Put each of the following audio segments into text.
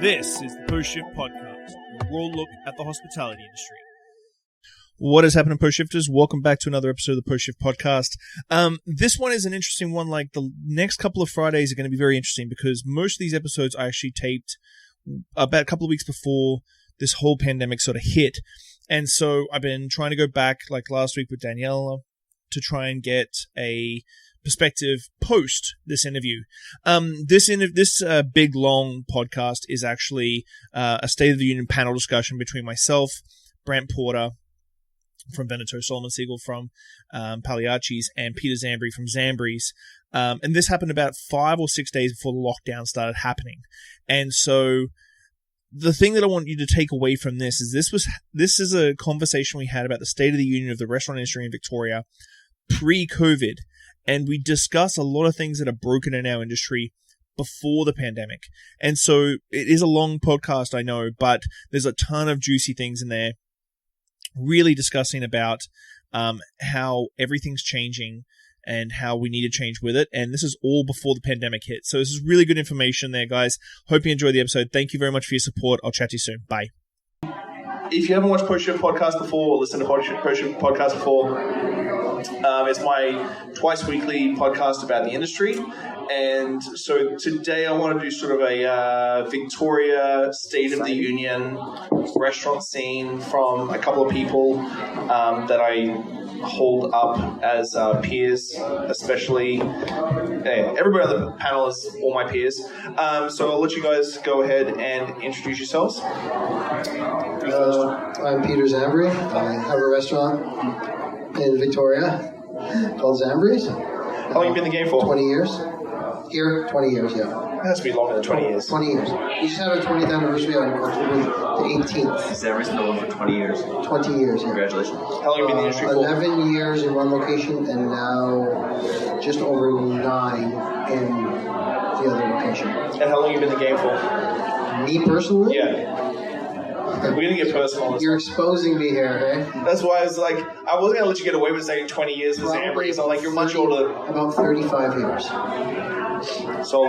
This is the Post Shift Podcast, a raw look at the hospitality industry. What is happening, Post Shifters? Welcome back to another episode of the Post Shift Podcast. This one is an interesting one. Like, the next couple of Fridays are going to be very interesting because most of these episodes I actually taped about a couple of weeks before this whole pandemic sort of hit. And so I've been trying to go back, like last week with Daniela, to try and get a perspective post this interview. This big long podcast is actually a State of the Union panel discussion between myself, Brant Porter from Veneto, Siegel from Pagliacci's, and Peter Zambri from Zambris. And this happened about 5 or 6 days before the lockdown started happening. And so the thing that I want you to take away from this is a conversation we had about the State of the Union of the restaurant industry in Victoria pre-COVID. And we discuss a lot of things that are broken in our industry before the pandemic. And so it is a long podcast, I know, but there's a ton of juicy things in there, really discussing about how everything's changing and how we need to change with it. And this is all before the pandemic hit. So this is really good information there, guys. Hope you enjoyed the episode. Thank you very much for your support. I'll chat to you soon. Bye. If you haven't watched Post Shift Podcast before, or listened to Post Shift Podcast before, it's my twice weekly podcast about the industry. And so today I want to do sort of a Victoria State of the Union restaurant scene from a couple of people that I hold up as peers, especially. Everybody on the panel is all my peers. So I'll let you guys go ahead and introduce yourselves. I'm Peter Zambri. I have a restaurant in Victoria called Zambris. How long have you been in the game for? 20 years. Here, 20 years, yeah. It has to be longer than 20 years. 20 years. We just had our 20th anniversary on October the 18th. Zambris been going for 20 years. 20 years, yeah. Congratulations. How long have you been in the industry for? 11 years in one location and now just over 9 in the other location. And how long have you been in the game for? Me personally? Yeah. We're going to get personal. You're exposing me here, eh? That's why I was like, I wasn't going to let you get away with saying 20 years for Zambris. I'm like, you're much older. About 35 years. So,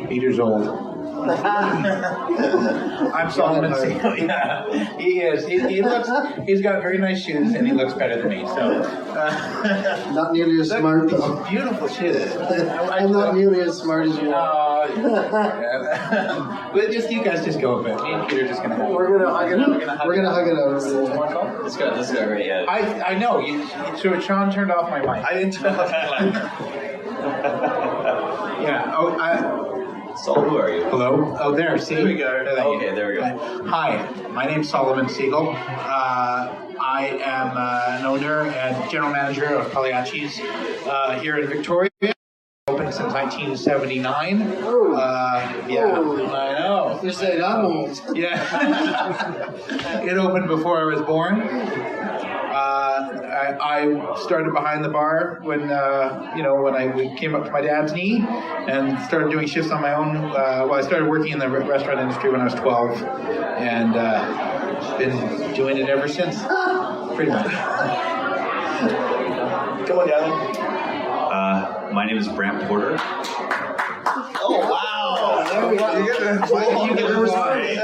Peter's old. I'm Solomon Siegel. Yeah, he is. He's got very nice shoes, and he looks better than me. So, not nearly as smart though. Beautiful shoes. I'm not nearly as smart as you are. But just you guys just go a bit. Me and Peter are just gonna. We're gonna hug it out. We're gonna hug it out. Let's go right yet. I know. So Shawn turned off my mic. I didn't turn off my mic. Yeah. Saul, who are you? Hello? Oh, there, see? There we go. Okay, there we go. Hi, my name's Solomon Siegel. I am an owner and general manager of Pagliacci's here in Victoria. Opened since 1979. Yeah, I know. You're saying I'm old. Yeah. It opened before I was born. I started behind the bar when I came up to my dad's knee and started doing shifts on my own. I started working in the restaurant industry when I was 12 and been doing it ever since, pretty much. Come on, Gavin. My name is Brant Porter. Oh, wow.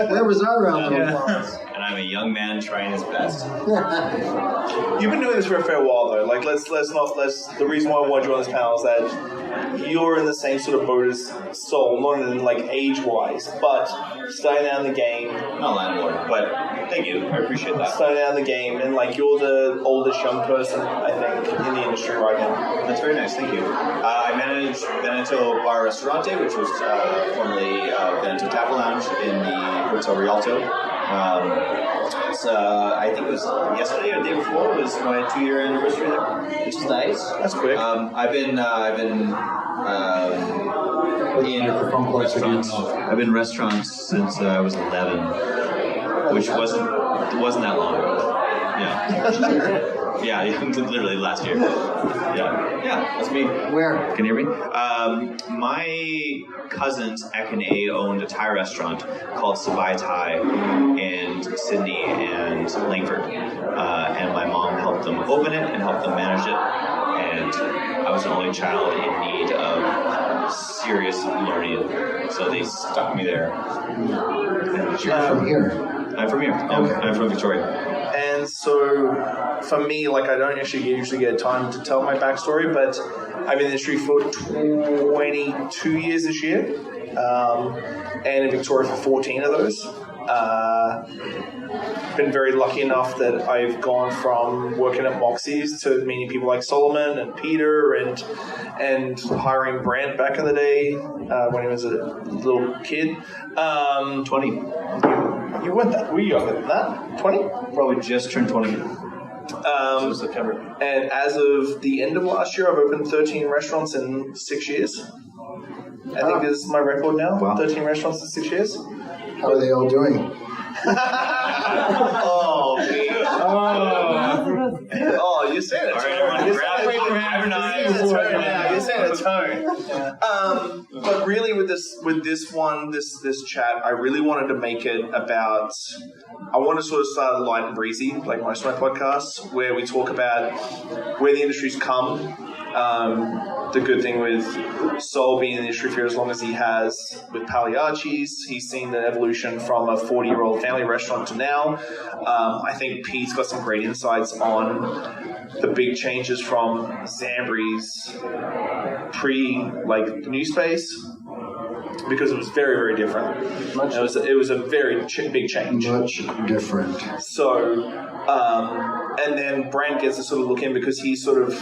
Where was our round of applause? And I'm a young man trying his best. You've been doing this for a fair while, though. Like, the reason why I wanted you on this panel is that you're in the same sort of boat as Soul, not in, like, age-wise, but starting out in the game. Not landlord, but thank you. I appreciate that. Starting out in the game, and, like, you're the oldest young person, I think, in the industry right now. That's very nice, thank you. I manage Veneto Ristorante, which was formerly Veneto Tap Lounge in the Hotel Rialto. I think it was yesterday or the day before was my 2-year anniversary there, which is nice. That's quick. I've been in restaurants since I was 11, which wasn't that long ago. Yeah. Yeah, literally last year. Yeah, that's me. Where? Can you hear me? My cousins, Ek and A, owned a Thai restaurant called Sabai Thai in Sydney and Langford. And my mom helped them open it and helped them manage it. And I was the only child in need of serious learning. So they stuck me there. You're from here. I'm from here. Okay. I'm from Victoria. And so, for me, like, I don't usually get time to tell my backstory, but I've been in the industry for 22 years this year, and in Victoria for 14 of those. Been very lucky enough that I've gone from working at Moxie's to meeting people like Solomon and Peter and hiring Brant back in the day when he was a little kid. 20. You weren't that. Were you younger than that? 20? Probably just turned 20. So September. And as of the end of last year, I've opened 13 restaurants in 6 years. I think this is my record now. Wow. 13 restaurants in 6 years. How are they all doing? Oh, you're saying it. All right, everyone, You're saying a tone. But really, with this chat, I really wanted to make it about. I want to sort of start light and breezy, like most of my podcasts, where we talk about where the industry's come. The good thing with Soule being in the industry for as long as he has with Pagliacci's, he's seen the evolution from a 40-year-old family restaurant to now. I think Pete's got some great insights on the big changes from Zambris new space, because it was very, very different. It was a very big change. Much different. So, and then Brant gets to sort of look in because he's sort of,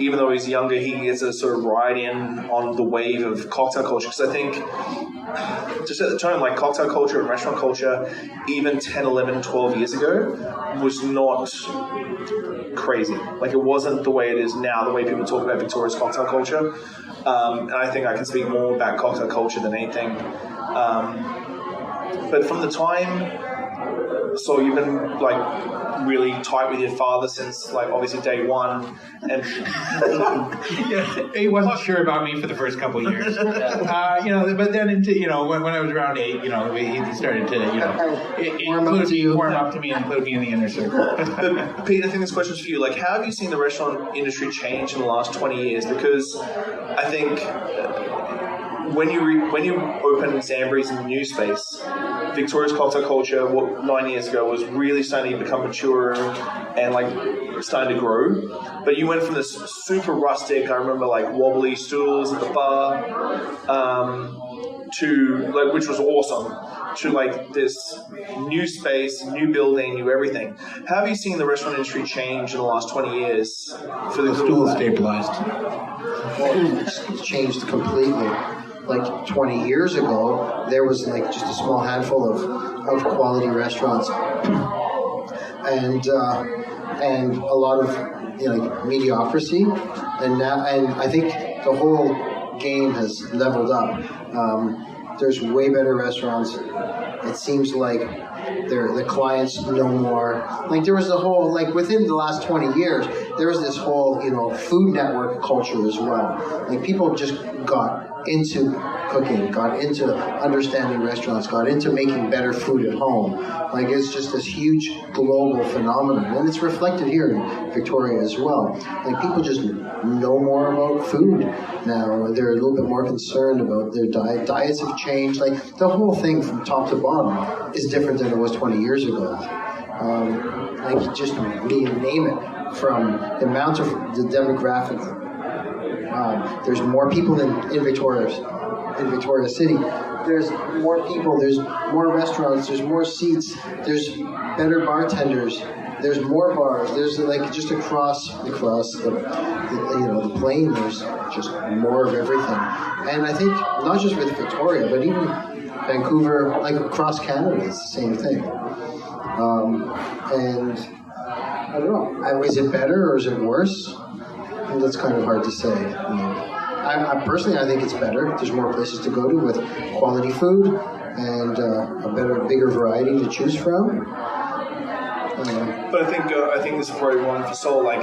even though he's younger, he gets to sort of ride in on the wave of cocktail culture. Because I think, to set the tone, like cocktail culture and restaurant culture, even 10, 11, 12 years ago, was not crazy. Like, it wasn't the way it is now, the way people talk about Victoria's cocktail culture. And I think I can speak more about cocktail culture than anything. But from the time, so you've been like really tight with your father since like obviously day one, and he wasn't sure about me for the first couple of years. But then when I was around 8, he started to warm up to me and include me in the inner circle. But Pete, I think this question's for you. Like, how have you seen the restaurant industry change in the last 20 years? Because I think when you open Zambris in the new space, Victoria's cocktail culture, 9 years ago, was really starting to become mature and like starting to grow. But you went from this super rustic, I remember like wobbly stools at the bar, to like, which was awesome, to like this new space, new building, new everything. How have you seen the restaurant industry change in the last 20 years? For the stool stabilized. It's changed completely. Like 20 years ago, there was like just a small handful of quality restaurants, and a lot of mediocrity. And I think the whole game has leveled up. There's way better restaurants. It seems like the clients know more. Like there was the whole, like within the last 20 years, there was this whole, Food Network culture as well. Like people just got into cooking, got into understanding restaurants, got into making better food at home. Like it's just this huge global phenomenon, and it's reflected here in Victoria as well. Like people just know more about food now. They're a little bit more concerned about their diet. Diets have changed. Like the whole thing from top to bottom is different than it was 20 years ago. Like just name it, from the amount of the demographic. There's more people in Victoria City. There's more people. There's more restaurants. There's more seats. There's better bartenders. There's more bars. There's like just across the plain. There's just more of everything. And I think not just with Victoria, but even Vancouver, like across Canada, it's the same thing. And I don't know. Is it better or is it worse? And that's kind of hard to say. I personally, I think it's better. There's more places to go to with quality food and a bigger variety to choose from. But I think this is probably one for Soule. Like,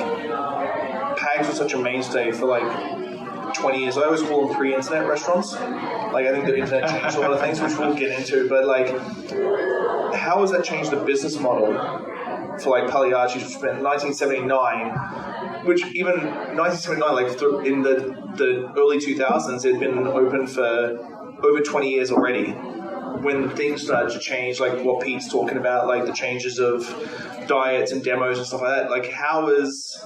Pags was such a mainstay for like 20 years. I always call them pre-internet restaurants. Like, I think the internet changed a lot of things, which we'll get into. But like, how has that changed the business model for like Pagliacci, which was in 1979, which even 1979, like in the early 2000s, it had been open for over 20 years already. When things started to change, like what Pete's talking about, like the changes of diets and demos and stuff like that, like how has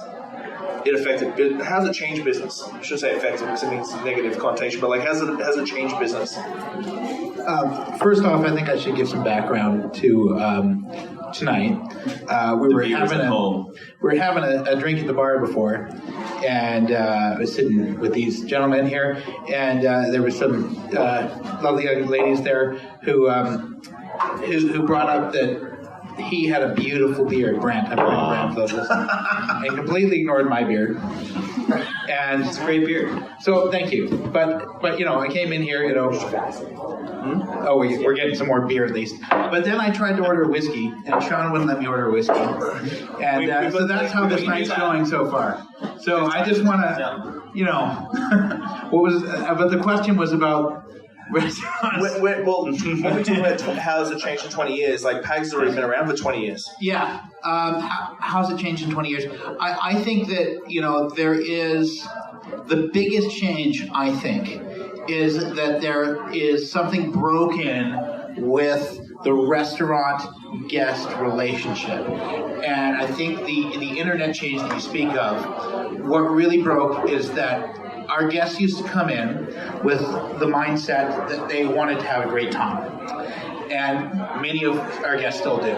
it affected? How's it changed business? I shouldn't say affected because it means negative connotation, but like has it changed business? First off, I think I should give some background to tonight. We were having a drink at the bar before, and I was sitting with these gentlemen here, and there were some lovely young ladies there who brought up that he had a beautiful beard, Brant. I'm pointing Brant for those listening, and completely ignored my beard. And It's a great beard. so thank you, but I came in here, Oh, we're getting some more beer at least. But then I tried to order whiskey, and Shawn wouldn't let me order whiskey. And so that's how this night's going so far. So I just want to, but the question was about restaurants. Well, when we talk about how has it changed in 20 years, like Pag's already been around for 20 years. Yeah. How's it changed in 20 years? I think that, there is the biggest change, I think, is that there is something broken with the restaurant guest relationship. And I think the internet change that you speak of, what really broke is that our guests used to come in with the mindset that they wanted to have a great time. And many of our guests still do.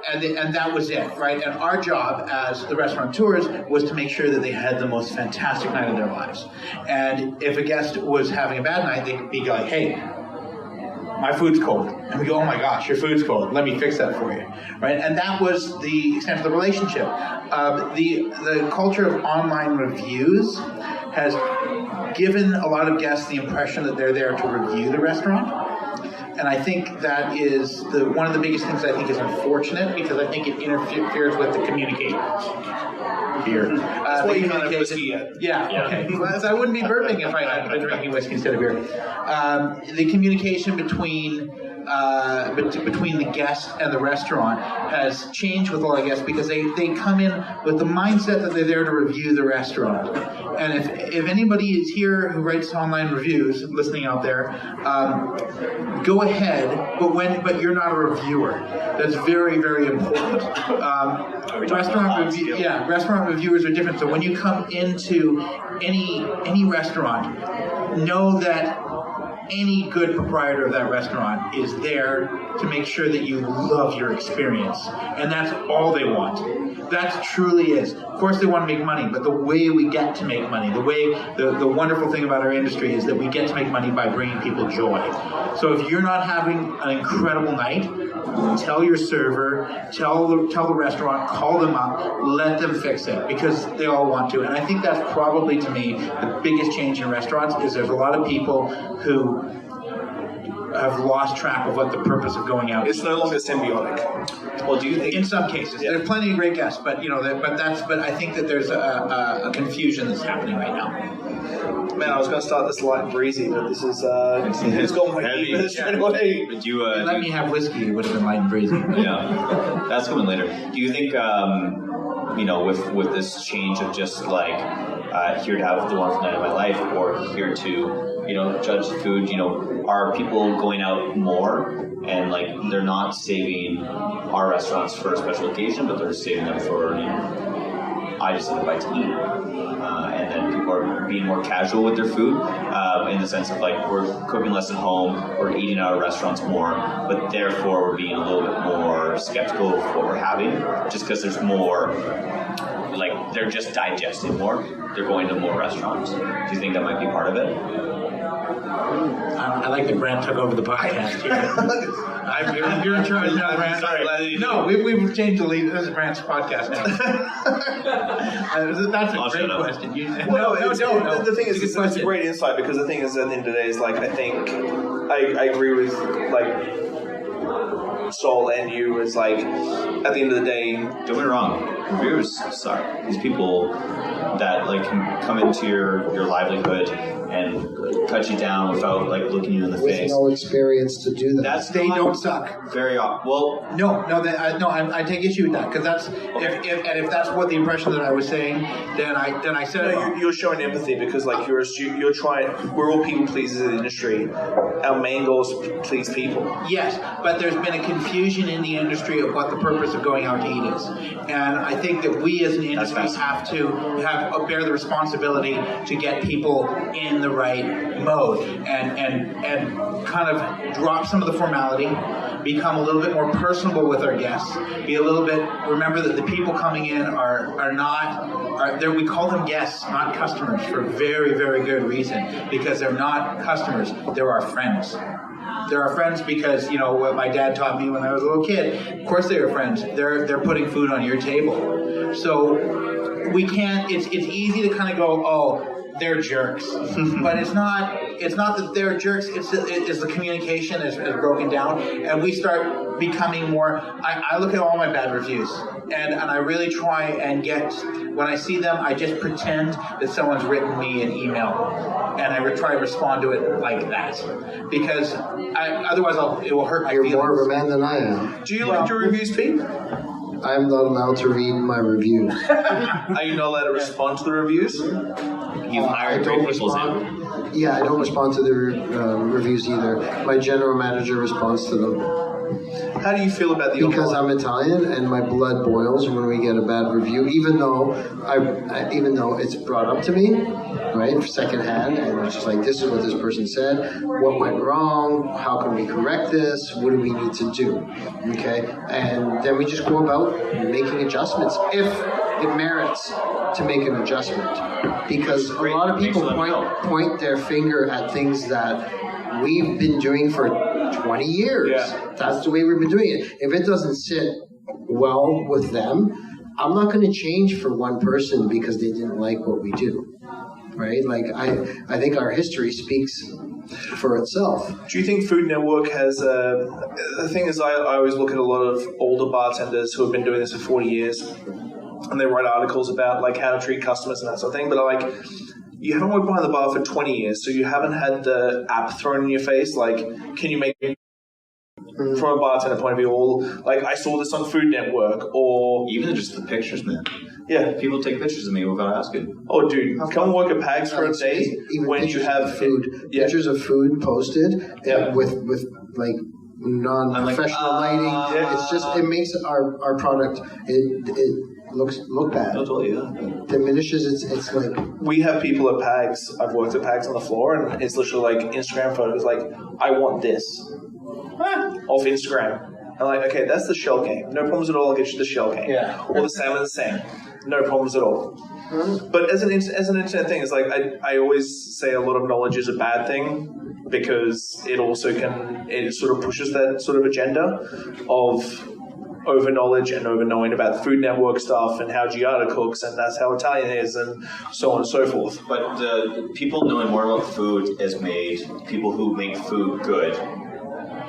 And that was it, right? And our job as the restaurateurs was to make sure that they had the most fantastic night of their lives. And if a guest was having a bad night, they could be like, hey, my food's cold. And we go, oh my gosh, your food's cold. Let me fix that for you, right? And that was the extent of the relationship. The culture of online reviews has given a lot of guests the impression that they're there to review the restaurant. And I think that is one of the biggest things I think is unfortunate, because I think it interferes with the communication here. That's why you can't have whiskey yet. Yeah, okay. So I wouldn't be burping if I had been drinking whiskey instead of beer. The communication between the guest and the restaurant has changed with a lot of guests, because they come in with the mindset that they're there to review the restaurant. And if anybody is here who writes online reviews, listening out there, go ahead, but you're not a reviewer. That's very, very important. Restaurant reviewers are different. So when you come into any restaurant, know that any good proprietor of that restaurant is there to make sure that you love your experience. And that's all they want. That truly is. Of course they want to make money, but the way we get to make money, the wonderful thing about our industry is that we get to make money by bringing people joy. So if you're not having an incredible night, tell your server, tell the restaurant, call them up, let them fix it, because they all want to. And I think that's probably, to me, the biggest change in restaurants is there's a lot of people who have lost track of what the purpose of going out is. It's no longer symbiotic. Well, do you think? In some cases, there's plenty of great guests, but but I think that there's a confusion that's happening right now. Man, I was going to start this light and breezy, but this is it's gone way deeper straight away. But you let me have whiskey, it would have been light and breezy. Yeah, that's coming later. Do you think with this change of just like here to have the wonderful night of my life, or here to judge the food, are people going out more and like they're not saving our restaurants for a special occasion, but they're saving them for I just need a bite to eat, and then people are being more casual with their food in the sense of like we're cooking less at home, we're eating out of restaurants more, but therefore we're being a little bit more skeptical of what we're having, just because there's more, like they're just digesting more, they're going to more restaurants. Do you think that might be part of it? I like that Brant took over the podcast here. You're in charge now, Brant. Sorry. No, we've changed the lead. This is Brant's podcast now. That's a great question. The thing is, it's a great insight, because the thing is, at the end of the day, is like I think I agree with like Soul and you. Is like at the end of the day, don't get me wrong, reviewers suck. These people that like can come into your livelihood and cut you down without like looking you in the With face. no experience to do that. They don't suck. Very often. Well, I take issue with that because that's if that's what the impression that I was saying, then I said it wrong. You're showing empathy because like you're trying. We're all people pleasers in the industry. Our main goal is to please people. Yes, but there's been a confusion in the industry of what the purpose of going out to eat is, and I think that we as an industry have to bear the responsibility to get people in the right mode and kind of drop some of the formality, become a little bit more personable with our guests, be a little bit. Remember that the people coming in we call them guests, not customers, for a very, very good reason, because they're not customers, they're our friends. They're our friends because, you know, what my dad taught me when I was a little kid, of course they are friends. They're putting food on your table. So we can't, it's easy to kind of go, oh, they're jerks. But it's not that they're jerks, it's the communication is broken down, and we start becoming more, I look at all my bad reviews, and I really try and when I see them, I just pretend that someone's written me an email, and I try to respond to it like that, because otherwise it will hurt my feelings. You're more of a man than I am. Do you like your reviews, Pete? I'm not allowed to read my reviews. Are you not allowed to respond to the reviews? You've hired great people, Sam. Yeah, I don't respond to the reviews either. My general manager responds to them. How do you feel about the Because online? I'm Italian and my blood boils when we get a bad review, even though it's brought up to me, right, secondhand, and it's just like, this is what this person said, what went wrong, how can we correct this, what do we need to do, okay? And then we just go about making adjustments if it merits to make an adjustment, because a lot of people point their finger at things that we've been doing for 20 years. Yeah. That's the way we've been doing it. If it doesn't sit well with them, I'm not going to change for one person because they didn't like what we do, right? Like, I think our history speaks for itself. Do you think Food Network has the thing is, I always look at a lot of older bartenders who have been doing this for 40 years, and they write articles about like how to treat customers and that sort of thing, but you haven't worked behind the bar for 20 years, so you haven't had the app thrown in your face, like, can you make from a bartender point of view, or like, I saw this on Food Network, or even just the pictures, man. Yeah, people take pictures of me without asking. Oh, dude, come work at Pags for a day when you have food, pictures of food posted, with like non-professional lighting. It's just, it makes our product look bad. Totally, yeah. Diminishes it's like, we have people at Pags. I've worked at Pags on the floor, and it's literally like Instagram photos. Like, I want this off Instagram. I'm like, okay, that's the shell game. No problems at all. I'll get you the shell game. Yeah. Or the salmon the same. No problems at all. But as an internet thing, it's like I always say a lot of knowledge is a bad thing, because it also it sort of pushes that sort of agenda of over knowledge and over knowing about Food Network stuff and how Giada cooks, and that's how Italian is, and so on and so forth. But people knowing more about food has made people who make food good,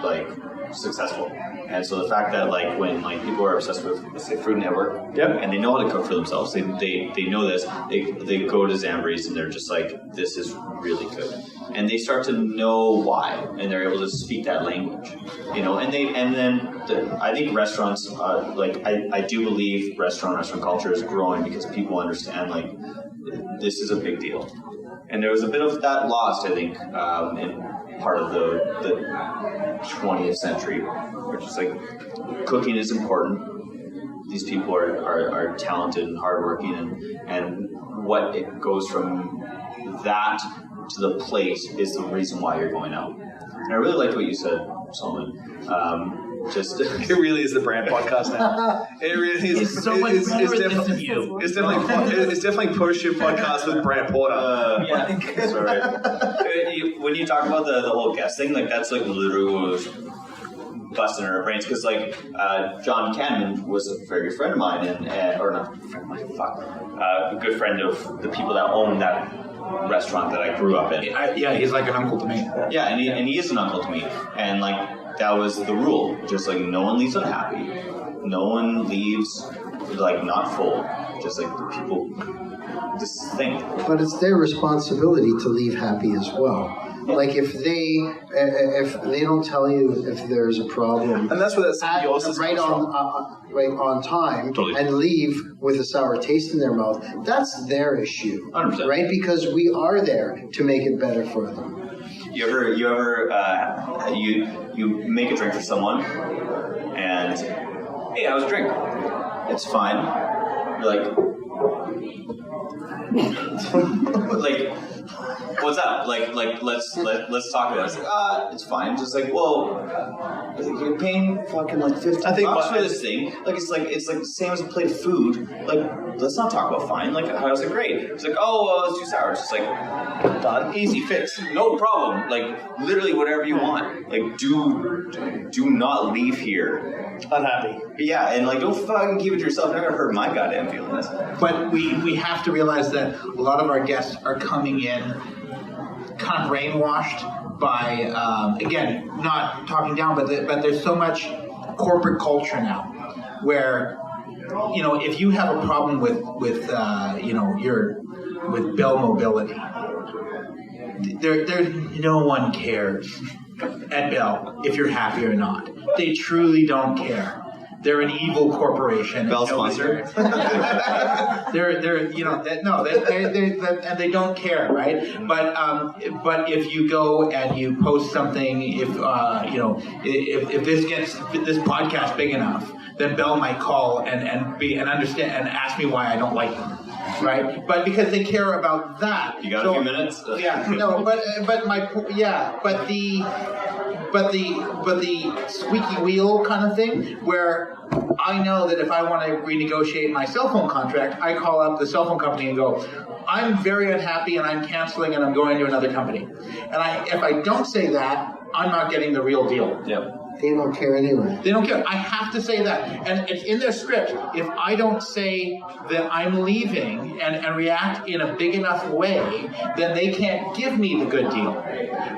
like, successful. And so the fact that, like, when like people are obsessed with, let's say, Food Network, and they know how to cook for themselves, they know this, they go to Zambris and they're just like, this is really good, and they start to know why, and they're able to speak that language, you know. And I think restaurants, I do believe restaurant culture is growing because people understand, like, this is a big deal. And there was a bit of that lost, I think, in part of the 20th century, which is like, cooking is important. These people are talented and hardworking, and what it goes from that to the plate is the reason why you're going out. And I really liked what you said, Solomon. It really is the Brant podcast now. It really is. It's so much more than you. It's definitely post-shift podcast with Brant Porter. Sorry. When you talk about the whole guest thing, like, that's like literally what was busting our brains, because like John Cannon was a very good friend of mine, or not a friend of mine, a good friend of the people that own that restaurant that I grew up in. He's like an uncle to me. Yeah, and he is an uncle to me, and like, that was the rule. Just like, no one leaves unhappy. No one leaves like not full. Just like, the people this thing. But it's their responsibility to leave happy as well. Like if they don't tell you if there's a problem, and that's where that symbiosis right on time, totally. And leave with a sour taste in their mouth, that's their issue, 100%. right? Because we are there to make it better for them. You ever you make a drink for someone, and hey, how's the drink? It's fine. You're like, what's up? Let's talk about it. It's fine. Just like, well, you're paying fucking like $50 for this thing. It's like the same as a plate of food. Like, let's not talk about fine. Like, how's it great? It's like, it's too sour. It's just like, done, easy fix, no problem. Like, literally whatever you want. Like, do not leave here unhappy. Yeah, and like, don't fucking keep it to yourself. You're not gonna hurt my goddamn feelings. But we have to realize that a lot of our guests are coming in kind of brainwashed by, again, not talking down, but there's so much corporate culture now where, if you have a problem with Bell Mobility, there no one cares at Bell if you're happy or not. They truly don't care. They're an evil corporation. Bell sponsor. And they don't care, right? But if you go and you post something, if this podcast big enough, then Bell might call and understand and ask me why I don't like them. Right, but because they care about that. You got a few minutes? Yeah, no, but the squeaky wheel kind of thing, where I know that if I want to renegotiate my cell phone contract, I call up the cell phone company and go, I'm very unhappy and I'm canceling and I'm going to another company. And if I don't say that, I'm not getting the real deal. Yep. They don't care anyway. They don't care. I have to say that. And it's in their script. If I don't say that I'm leaving and react in a big enough way, then they can't give me the good deal.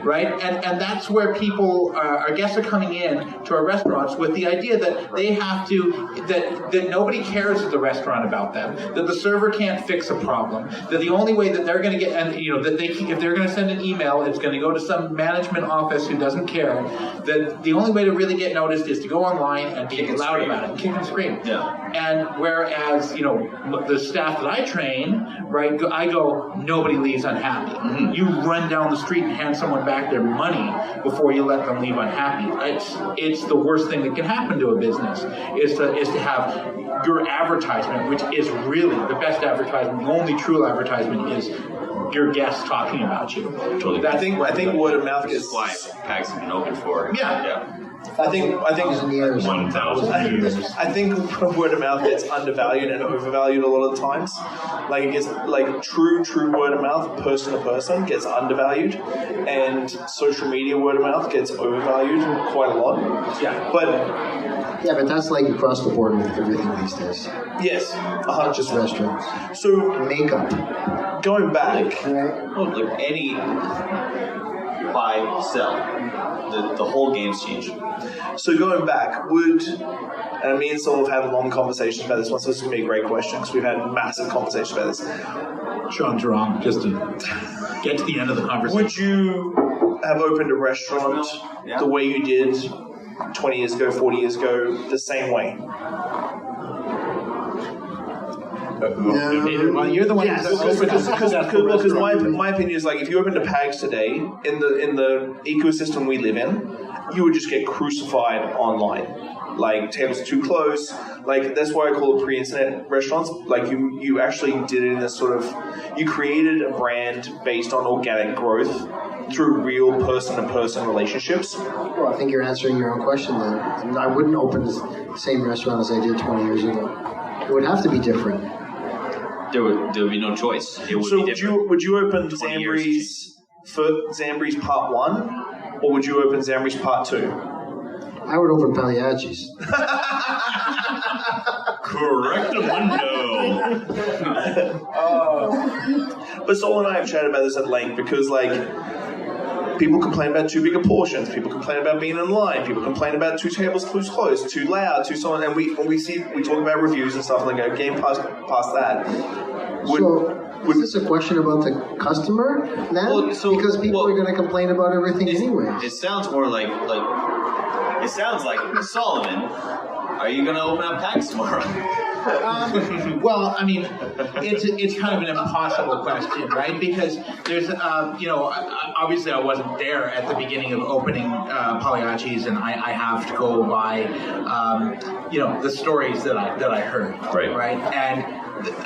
Right? And that's where people, our guests are coming in to our restaurants with the idea that they have to, that nobody cares at the restaurant about them, that the server can't fix a problem, that the only way that they're going to get, and that if they're going to send an email, it's going to go to some management office who doesn't care, that the only way to really get noticed is to go online and be loud about it, kick and scream. Yeah. And whereas, the staff that I train, right, I go, nobody leaves unhappy. Mm-hmm. You run down the street and hand someone back their money before you let them leave unhappy. It's the worst thing that can happen to a business is to have your advertisement, which is really the best advertisement, the only true advertisement is your guests talking about you. Totally. I think word of mouth is why Pags have been open for. Yeah. I think 1,000 years. I think word of mouth gets undervalued and overvalued a lot of the times. Like it gets true word of mouth, person to person, gets undervalued, and social media word of mouth gets overvalued quite a lot. Yeah, but that's like across the board with everything these days. Yes, not just restaurants. So makeup. Going back, any buy, sell, the whole game's changed. So going back, and me and Saul have had long conversations about this one, so this is going to be a great question because we've had massive conversations about this. Sean's wrong, just to get to the end of the conversation. Would you have opened a restaurant the way you did 20 years ago, 40 years ago, the same way? Well, you're the one because my opinion is if you opened a Pags today in the ecosystem we live in, you would just get crucified online. Like tables too close. Like that's why I call it pre-internet restaurants. Like you actually did it in this sort of, you created a brand based on organic growth through real person-to-person relationships. Well, I think you're answering your own question then. I wouldn't open the same restaurant as I did 20 years ago. It would have to be different. There would be no choice. It would be different. Would you open Zambris Part 1, or would you open Zambris Part 2? I would open Pagliacci's. Correctamundo. But Saul and I have chatted about this at length because, people complain about too big of portions. People complain about being in line. People complain about 2 tables too close, too loud, too someone. And we talk about reviews and stuff, and they go, game past that. Is this a question about the customer now? Well, because people are going to complain about everything anyway. It sounds more like it sounds like Solomon. Are you going to open up packs tomorrow? Well, I mean, it's kind of an impossible question, right? Because there's, obviously I wasn't there at the beginning of opening Pagliacci's, and I have to go by, the stories that I heard, right? And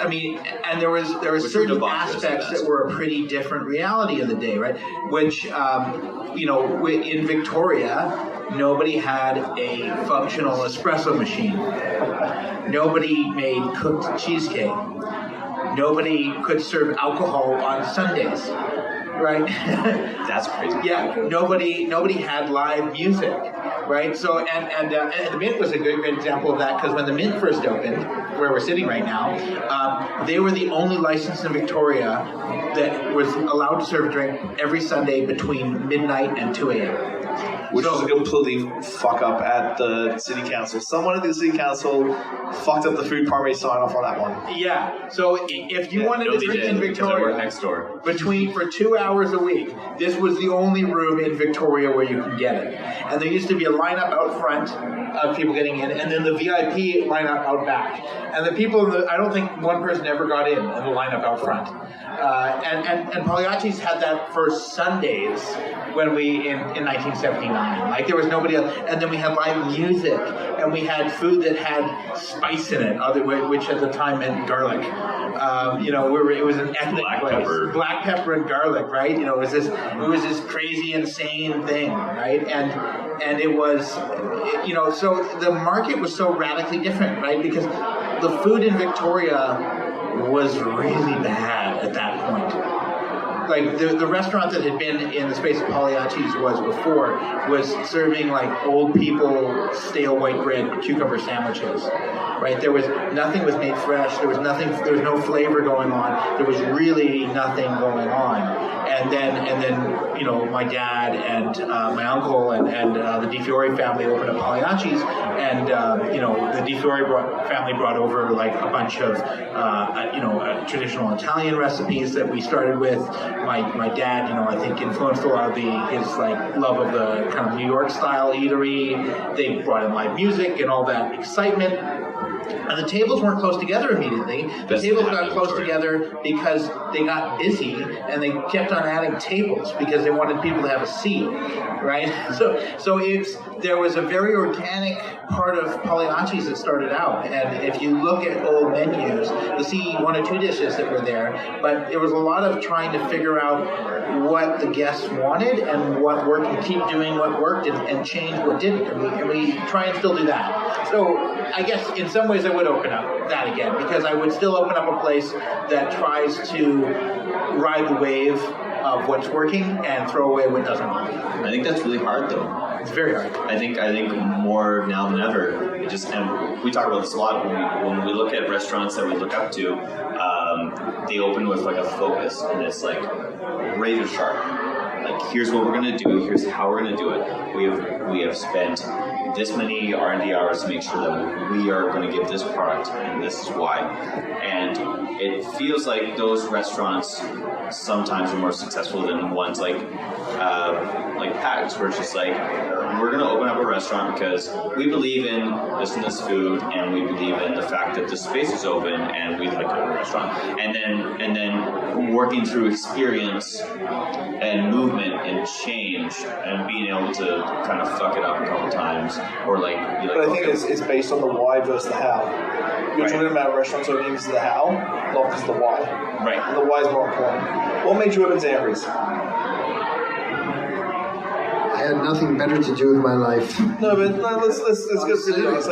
I mean, and there was certain aspects that were a pretty different reality of the day, right? Which, in Victoria, nobody had a functional espresso machine. Nobody made cooked cheesecake. Nobody could serve alcohol on Sundays, right? That's crazy. Yeah, nobody had live music, right? So and the Mint was a good example of that, because when the Mint first opened, where we're sitting right now, they were the only license in Victoria that was allowed to serve a drink every Sunday between midnight and 2 a.m. Which was a completely fuck up at the city council. Someone at the city council fucked up the food party sign off on that one. Yeah. So if you wanted to drink in Victoria next door for 2 hours a week, this was the only room in Victoria where you could get it. And there used to be a lineup out front of people getting in, and then the VIP lineup out back. And the people, I don't think one person ever got in the lineup out front. And Pagliacci's had that for Sundays when we in 1979. Like there was nobody else, and then we had live music, and we had food that had spice in it, which at the time meant garlic. It was an ethnic black pepper and garlic, right? It was this crazy, insane thing, right? And it was, so the market was so radically different, right? Because the food in Victoria was really bad at that point. Like the restaurant that had been in the space of Pagliacci's was serving like old people stale white bread cucumber sandwiches, right? Nothing was made fresh. There was no flavor going on. There was really nothing going on. And then my dad and my uncle and the Di Fiore family opened up Pagliacci's, and the Di Fiore family brought over like a bunch of traditional Italian recipes that we started with. My dad, I think influenced a lot of his like love of the kind of New York style eatery. They brought in live music and all that excitement. And the tables weren't close together immediately. The tables got close together because they got busy, and they kept on adding tables because they wanted people to have a seat, right? So there was a very organic part of Pagliacci's that started out. And if you look at old menus, you'll see one or two dishes that were there, but there was a lot of trying to figure out what the guests wanted and what worked, and keep doing what worked and change what didn't. And we try and still do that. So I guess in some ways I would open up that again, because I would still open up a place that tries to ride the wave of what's working and throw away what doesn't work. I think that's really hard, though. It's very hard. I think more now than ever. And we talk about this a lot when we look at restaurants that we look up to. They open with like a focus, and it's like razor sharp. Like, here's what we're gonna do. Here's how we're gonna do it. We have spent this many R&D hours to make sure that we are going to give this product, and this is why. And it feels like those restaurants sometimes are more successful than ones like Pags, where it's just like, we're going to open up a restaurant because we believe in this and this food, and we believe in the fact that the space is open, and we'd like to open a restaurant. And then working through experience and movement and change and being able to kind of fuck it up a couple times, or but I think it's based on the why versus the how. You're talking about restaurants opening because of the how, not because of the why. Right. The why is more important. What made you open Zambris? I had nothing better to do with my life. No, but let's get to it. It's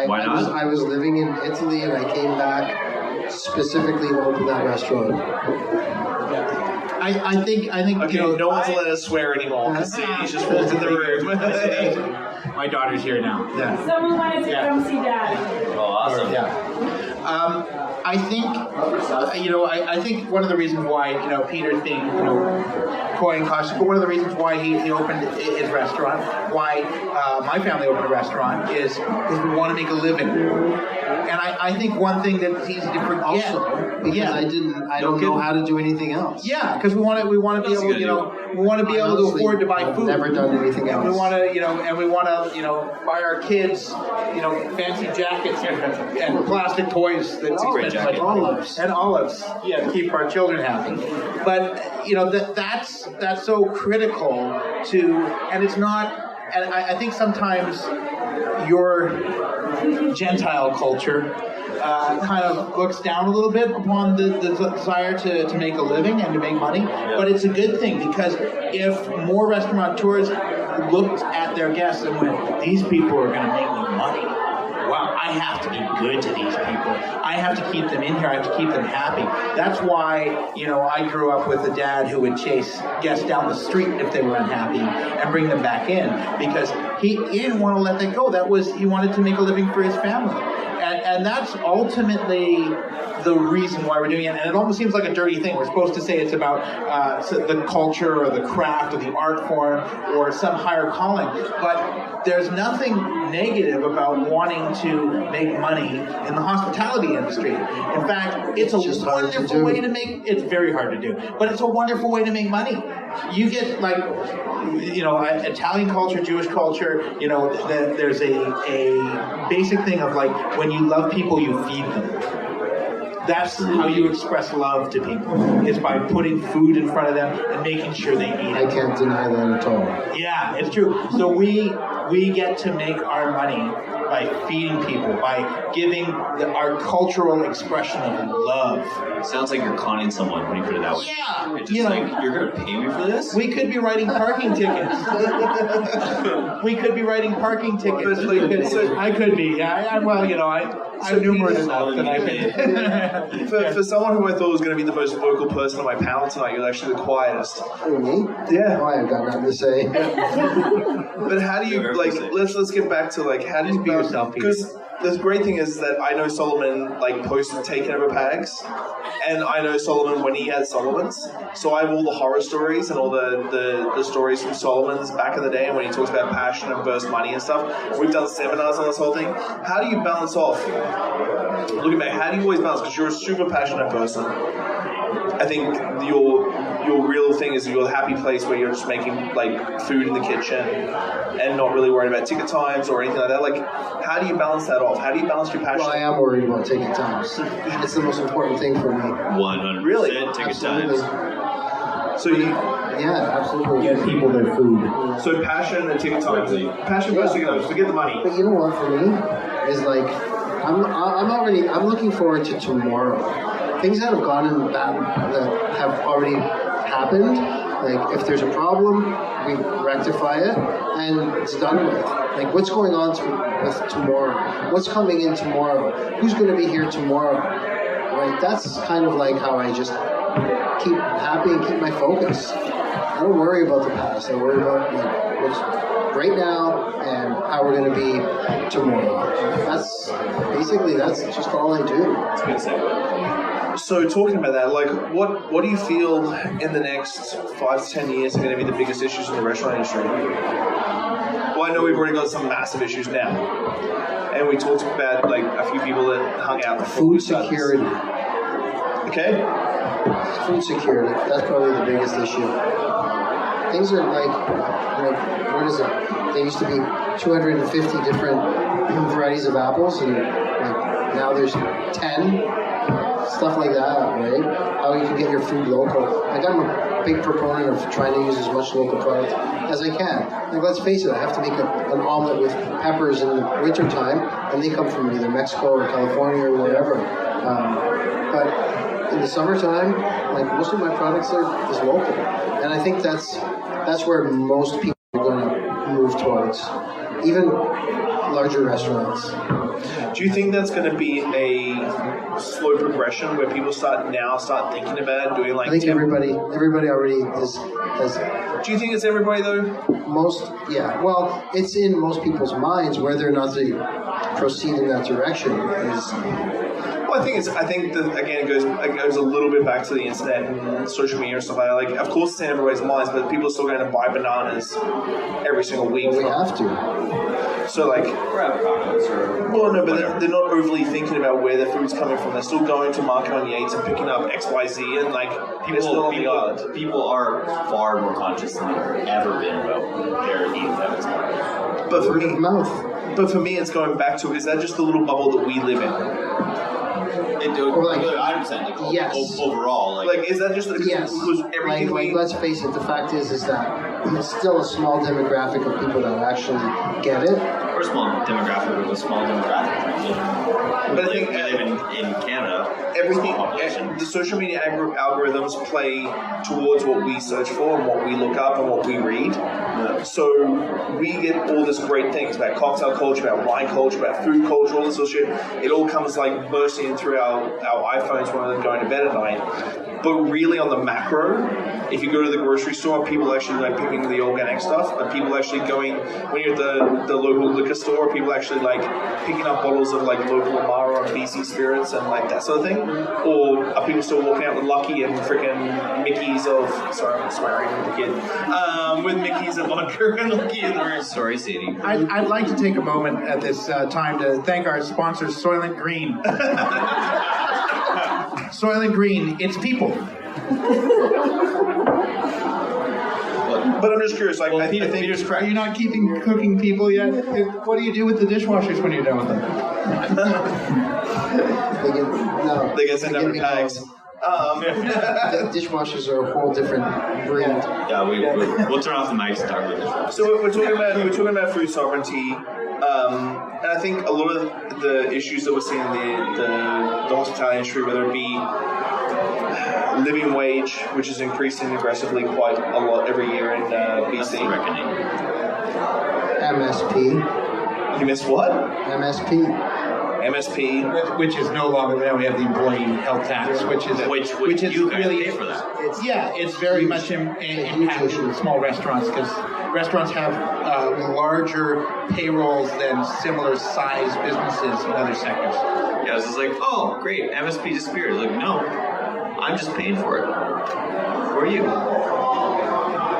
Why not? I was living in Italy, and I came back specifically to open that restaurant. I think okay, no one's let us swear anymore. He's just walked in the room. My daughter's here now. Yeah. Someone wanted to come see Dad. Oh, awesome. Yeah. I think, I think one of the reasons why, Peter's being, coy and cautious, but one of the reasons why he opened his restaurant, why my family opened a restaurant, is we want to make a living. And I think one thing that's easy to forget. Also, because I don't know how to do anything else. Yeah, because we want to be able, we want to be able to afford to buy food. I've never done anything else. We want to, buy our kids, fancy jackets and plastic toys That's a great jacket. and olives, to keep our children happy. But that's so critical to, and it's not. And I think sometimes your Gentile culture kind of looks down a little bit upon the desire to make a living and to make money. But it's a good thing, because if more restaurateurs looked at their guests and went, these people are going to make me money. Well, I have to be good to these people. I have to keep them in here. I have to keep them happy. That's why, I grew up with a dad who would chase guests down the street if they were unhappy and bring them back in, because he didn't want to let that go. He wanted to make a living for his family. And that's ultimately the reason why we're doing it. And it almost seems like a dirty thing. We're supposed to say it's about the culture or the craft or the art form or some higher calling. But there's nothing negative about wanting to make money in the hospitality industry. In fact, it's a wonderful way to make, it's very hard to do, but it's a wonderful way to make money. You get Italian culture, Jewish culture, there's a basic thing of when you love people, you feed them. That's how you express love to people, is by putting food in front of them and making sure they eat it. I can't deny that at all. Yeah, it's true. So we get to make our money by feeding people, by giving our cultural expression of love. It sounds like you're conning someone when you put it that way. Yeah. You're just you're going to pay me for this? We could be writing parking tickets. We could be writing parking tickets. I could be. Yeah. I'm numerous enough that I could. For someone who I thought was going to be the most vocal person on my panel tonight, you're actually the quietest. Me? Yeah. Oh, I've got nothing to say. But how do you, let's get back to, how do you be yourself, Peter? Because the great thing is that I know Solomon, posted taking over Pags, and I know Solomon when he had Solomon's, so I have all the horror stories and all the stories from Solomon's back in the day, and when he talks about passion and versus money and stuff. We've done seminars on this whole thing. How do you balance off? Looking back, how do you always balance? Because you're a super passionate person. I think your real thing is your happy place where you're just making food in the kitchen and not really worried about ticket times or anything like that. How do you balance that off? How do you balance your passion? Well, I am worried about ticket times. It's the most important thing for me. 100% really? Ticket Absolutely. times. So absolutely. Get people their food. So passion and ticket times. Passion versus ticket times. Forget the money. But you know what? For me, is I'm looking forward to tomorrow. Things that have gone in that have already happened. If there's a problem, we rectify it, and it's done with. What's going on with tomorrow? What's coming in tomorrow? Who's going to be here tomorrow? Right? That's kind of how I just keep happy and keep my focus. I don't worry about the past. I worry about what's right now and how we're going to be tomorrow. That's just all I do. That's a good segue. So talking about that, what do you feel in the next 5 to 10 years are going to be the biggest issues in the restaurant industry? Well, I know we've already got some massive issues now, and we talked about a few people that hung out. Food security. Okay. Food security. That's probably the biggest issue. Things are what is it? There used to be 250 different varieties of apples, and now there's 10. Stuff like that, right? How you can get your food local. I'm a big proponent of trying to use as much local product as I can. Let's face it, I have to make an omelet with peppers in the wintertime, and they come from either Mexico or California or wherever. But in the summertime, most of my products is local. And I think that's where most people are going to move towards. Even larger restaurants. Do you think that's going to be a slow progression where people start thinking about doing I think everybody already has. Do you think it's everybody though? Well, it's in most people's minds. Whether or not they proceed in that direction is. Well, I I think that again it goes a little bit back to the internet and social media and stuff like that. Like, of course, it's in everybody's minds, but people are still going to buy bananas every single week. Well, we have to. So, like, or avocados, or well, no, but they're not overly thinking about where their food's coming from. They're still going to Market on Yates and picking up XYZ, and like people are far more conscious than they've ever been about their eating habits. But for Word of me, mouth. it's going back to, is that just the little bubble that we live in? Or like, 100%. yes. Overall, Like, is that just Yes. because everything Like, let's face it, the fact is that it's still a small demographic of people that actually get it. Or a small demographic with a small demographic. But I think we live in Canada. everything, small population. the social media algorithms play towards what we search for and what we look up and what we read. Yeah. So we get all this great things about cocktail culture, about wine culture, about food culture, all this sort of shit. It all comes like bursting in through our iPhones when we're going to bed at night. But really on the macro, if you go to the grocery store, people actually like picking the organic stuff. Are people actually going, when you're at the local liquor store, are people actually like picking up bottles of like local Amaro and BC spirits and like that sort of thing? Or are people still walking out with Lucky and freaking Mickey's of, sorry, I'm swearing with the kid, with Mickey's of vodka and Lucky in the room? Sorry, Sadie. I'd like to take a moment at this time to thank our sponsor, Soylent Green. Soylent Green, it's people. But I'm just curious, like, I think Peter's Are correct. you not cooking people yet? What do you do with the dishwashers when you're done with them? they get sent out in tags. The dishwashers are a whole different breed. Yeah, we'll turn off the mics and talk about this. So we're talking about food sovereignty, and I think a lot of the issues that we're seeing in the hospitality industry, whether it be living wage, which is increasing aggressively quite a lot every year in That's the BC. reckoning. MSP. You missed what? MSP. MSP. Which is no longer, now we have the employee health tax, which is you guys really pay for that. it's very much impacting small restaurants because restaurants have larger payrolls than similar size businesses in other sectors. Yeah, it's just like, oh, great, MSP disappeared. Like, no, I'm just paying for it. For you.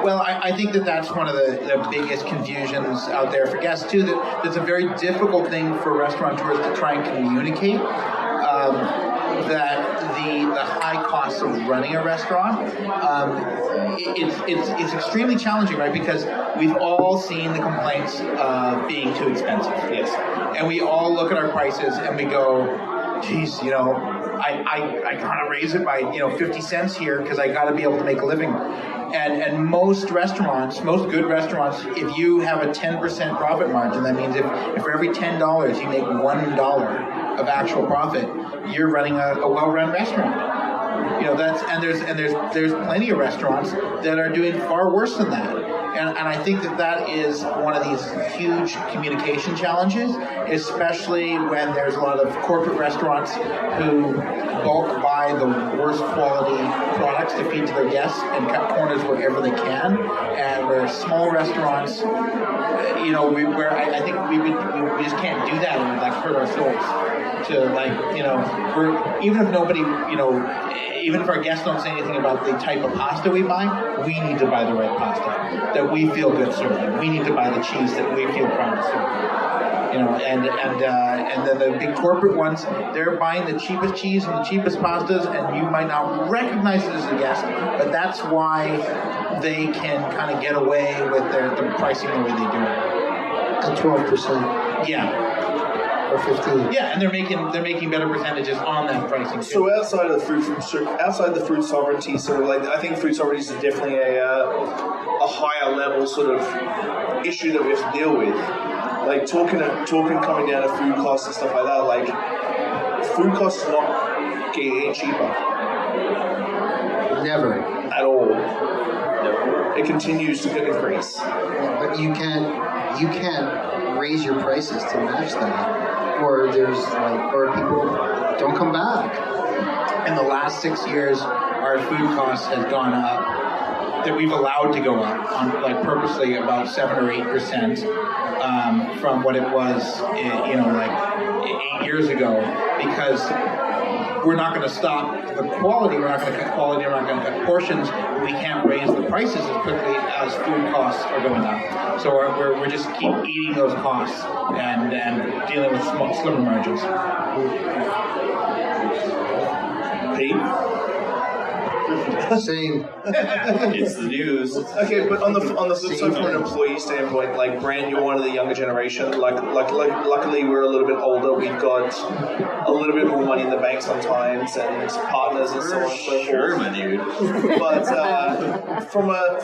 Well, I think that's one of the biggest confusions out there for guests too. That it's a very difficult thing for restaurateurs to try and communicate. That the high costs of running a restaurant, it's extremely challenging, right? Because we've all seen the complaints of being too expensive. Yes. And we all look at our prices and we go, geez, I gotta raise it by 50 cents here because I gotta be able to make a living. And most good restaurants, if you have a 10% profit margin, that means if for every $10 you make $1 of actual profit, you're running a well-run restaurant. There's plenty of restaurants that are doing far worse than that. And I think that is one of these huge communication challenges, especially when there's a lot of corporate restaurants who bulk buy the worst quality products to feed to their guests and cut corners wherever they can. And where small restaurants, where I think we just can't do that and like hurt our souls. Even if nobody, even if our guests don't say anything about the type of pasta we buy, we need to buy the right pasta that we feel good serving. We need to buy the cheese that we feel proud to serve. And then the big corporate ones, they're buying the cheapest cheese and the cheapest pastas, and you might not recognize it as a guest, but that's why they can kind of get away with the pricing the way they do it. At 12%. Yeah. Or 15. Yeah, and they're making better percentages on that pricing too. So outside the food sovereignty, sort of like, I think food sovereignty is definitely a higher level sort of issue that we have to deal with. Like talking coming down to food costs and stuff like that. Like food costs not getting cheaper. Never. At all. Never. It continues to increase. But you can't raise your prices to match that, or people don't come back. In the last 6 years, our food costs has gone up, that we've allowed to go up on purposely about 7 or 8% from what it was 8 years ago, because we're not going to stop the quality, we're not going to cut quality, we're not going to cut portions, we can't raise the prices as quickly as food costs are going up. So we're just keep eating those costs and dealing with slimmer margins. Pete? Same. It's the news. Okay, but on the flip side, from an employee standpoint, like Brant, you're one of the younger generation. Luckily, we're a little bit older. We've got a little bit more money in the bank sometimes, and partners and so on and so forth. Sure, my dude. But from a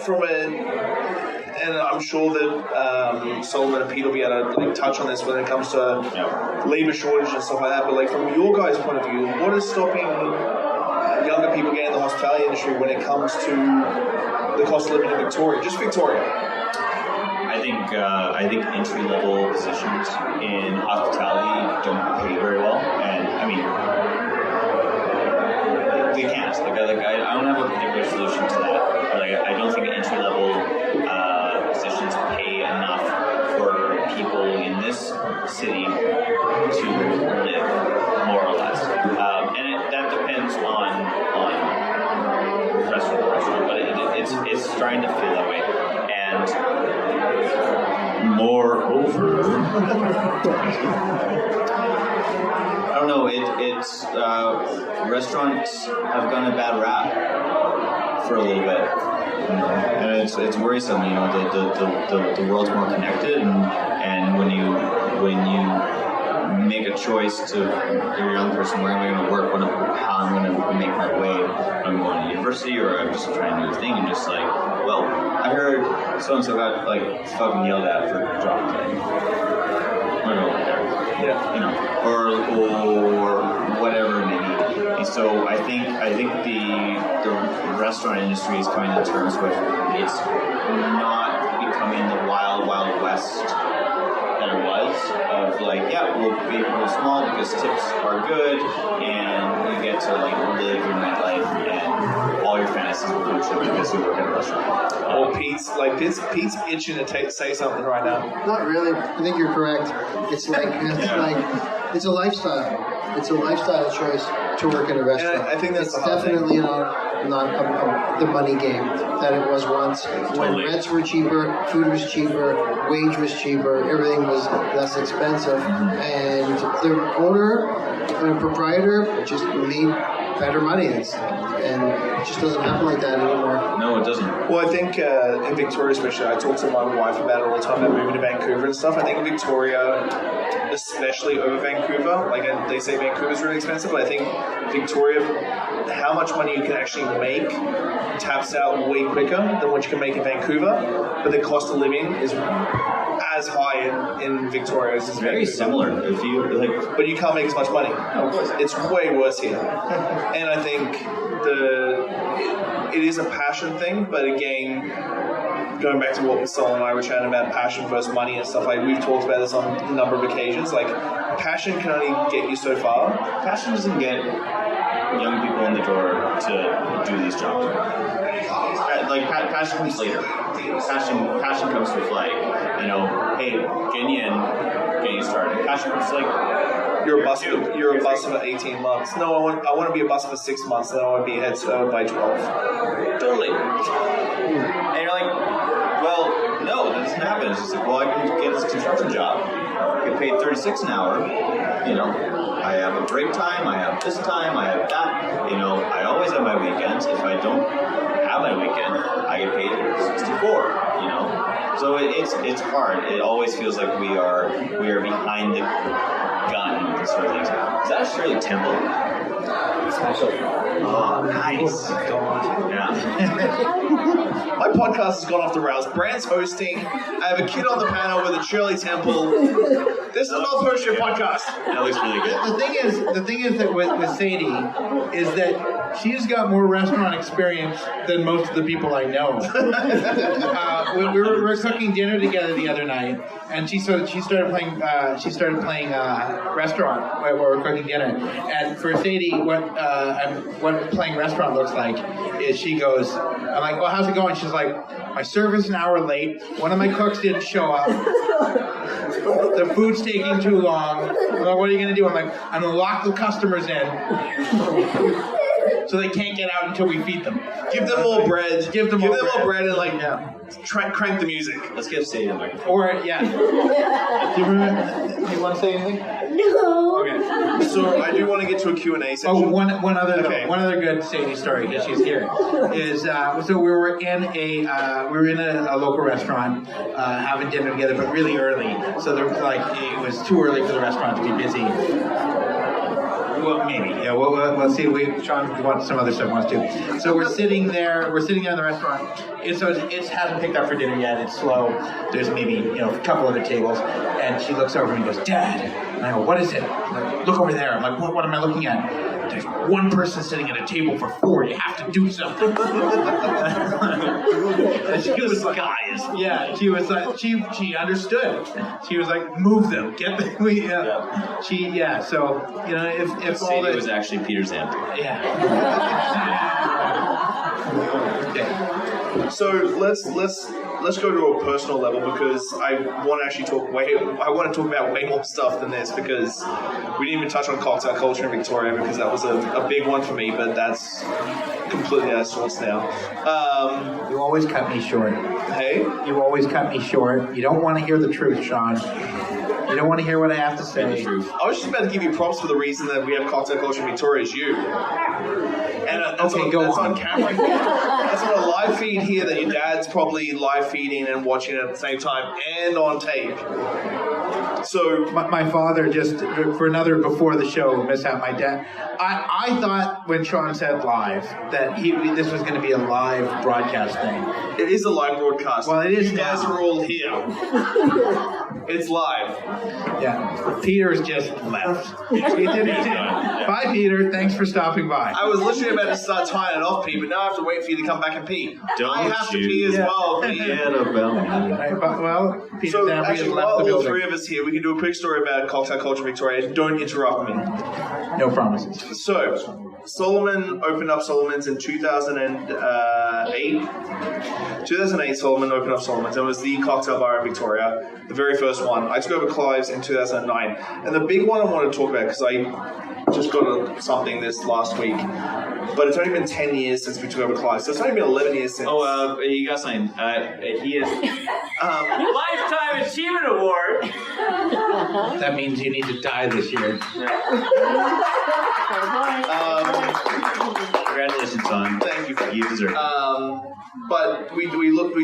and I'm sure that Solomon and Pete will be able to touch on this when it comes to labor shortage and stuff like that. But from your guys' point of view, what is stopping younger people getting in the hospitality industry when it comes to the cost of living in Victoria? Just Victoria. I think entry level positions in hospitality don't pay very well, and I mean they can't. I don't have a particular solution to that. But I don't think entry level positions pay enough for people in this city to live, more or less. That depends on restaurant, but it's starting to feel that way. And moreover, I don't know. It's restaurants have gotten a bad rap for a little bit. And it's worrisome, the world's more connected, and when you make a choice to, you're a young person, where am I going to work, how I'm going to make my way, I'm going to university, or I'm just trying to do a thing, and just well, I heard so-and-so got fucking yelled at for dropping today. I'm going to go over there. Yeah. Or whatever it may be. And so I think the restaurant industry is coming to terms with it's not becoming the wild west that it was, of we'll be real small because tips are good and you get to live your nightlife and all your fantasies will come true because you work at a restaurant. Well, Pete's itching to say something right now. Not really. I think you're correct. It's it's a lifestyle. It's a lifestyle choice to work in a restaurant. And I think that's definitely not the money game that it was once. Totally. When rents were cheaper, food was cheaper, wage was cheaper, everything was less expensive, and the owner and proprietor just made better money. And it just doesn't happen like that anymore. No, it doesn't. Well, I think in Victoria especially, I talk to my wife about it all the time about moving to Vancouver and stuff. I think Victoria, especially over Vancouver, they say Vancouver's really expensive, but I think Victoria, how much money you can actually make taps out way quicker than what you can make in Vancouver, but the cost of living is as high in Victoria as it's very similar. If you but you can't make as much money. No, of course. It's way worse here. And I think it is a passion thing, but again, going back to what Sol and I were chatting about, passion versus money and stuff, we've talked about this on a number of occasions. Passion can only get you so far. Passion doesn't get young people in the door to do these jobs. Passion comes later. Passion comes with hey, getting you getting you started. Passion comes you're a bus for 18 months. No, I want to be a bus for 6 months, and I want to be a head server by 12. Totally. And you're well, no, that doesn't happen. It's just I can get this construction job, get paid $36 an hour. I have a break time, I have this time, I have that. I always have my weekends. If I don't have my weekend, I get paid $64. So it's hard. It always feels like we are behind the gun with this sort of things. Is that a Shirley Temple? Special. Oh, nice. Yeah. My podcast has gone off the rails. Brant's hosting. I have a kid on the panel with a Shirley Temple. This is not a post-show podcast. That looks really good. The thing is that with Sadie is that she's got more restaurant experience than most of the people I know. We were cooking dinner together the other night, and she started playing restaurant while we were cooking dinner. And for Sadie, what playing restaurant looks like is she goes, I'm like, well, how's it going? call and she's like, my server's an hour late. One of my cooks didn't show up. The food's taking too long. I'm like, what are you going to do? I'm like, I'm going to lock the customers in so they can't get out until we feed them. Give them more bread. Give them more bread and crank the music. Let's give Sadie the microphone. Or, yeah. Do you want to say anything? No. Okay. So I do want to get to a Q&A section. Oh, one other good Sadie story because she's here is so we were in a local restaurant having dinner together, but really early. So there was it was too early for the restaurant to be busy. Well, maybe. Yeah. We'll see. Shawn wants some other stuff. Wants to. So we're sitting there. We're sitting there in the restaurant. It hasn't picked up for dinner yet. It's slow. There's maybe a couple other tables, and she looks over and goes, "Dad." And I go, "What is it?" Like, look over there. I'm like, "What am I looking at?" There's one person sitting at a table for 4. You have to do something. And she was like, guys. Yeah. She was like, she understood. She was like, move them. Get them. So if all Sadie was actually Peter Zambri. Yeah. Okay. So let's go to a personal level because I want to actually talk about way more stuff than this because we didn't even touch on cocktail culture in Victoria because that was a big one for me, but that's completely out of sorts now. You always cut me short. Hey? You always cut me short. You don't want to hear the truth, Shawn. You don't want to hear what I have to say. The truth. I was just about to give you props for the reason that we have cocktail culture in Victoria is you. And that's on camera. That's on a live feed here that your dad's probably live feeding and watching at the same time and on tape. So my father just for another before the show mishap. My dad. I thought when Shawn said live that this was going to be a live broadcast thing. It is a live broadcast. Well, it is. You guys are all here. It's live. Yeah. Peter's just left. Bye, Peter. Thanks for stopping by. I was literally about to start tying it off, Pete, but now I have to wait for you to come back and pee. Don't I have to pee as well, Pete. Well, Peter so Zambri actually, left while the all building. 3 of us here, we can do a quick story about cocktail culture in Victoria. Don't interrupt me. No promises. So, Solomon opened up Solomon's in 2008. 2008, Solomon opened up Solomon's. It was the cocktail bar in Victoria, the very first one. I took over Clive's in 2009. And the big one I want to talk about, because I just got something this last week, but it's only been 10 years since we took over Clive's. So it's only been 11 years since. Oh, you got something. He is... Lifetime Achievement Award! That means you need to die this year. Congratulations, son. Thank you. You deserve it. But we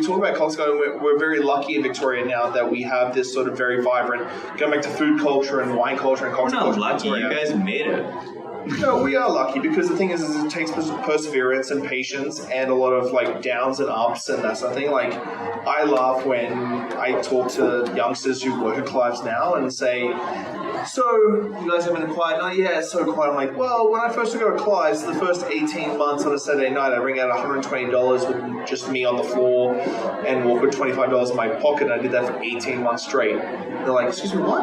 talk about cocktail, and we're very lucky in Victoria now that we have this sort of very vibrant, going back to food culture and wine culture and cocktail culture. We're not lucky. You guys made it. No, we are lucky because the thing is it takes perseverance and patience and a lot of downs and ups and that sort of thing. I laugh when I talk to youngsters who work at Clive's now and say, "So, you guys have been quiet?" "Oh, yeah, it's so quiet." I'm like, "Well, when I first took over Clive's, the first 18 months on a Saturday night, I bring out $120 with just me on the floor and walk with $25 in my pocket. And I did that for 18 months straight." They're like, "Excuse me, what?"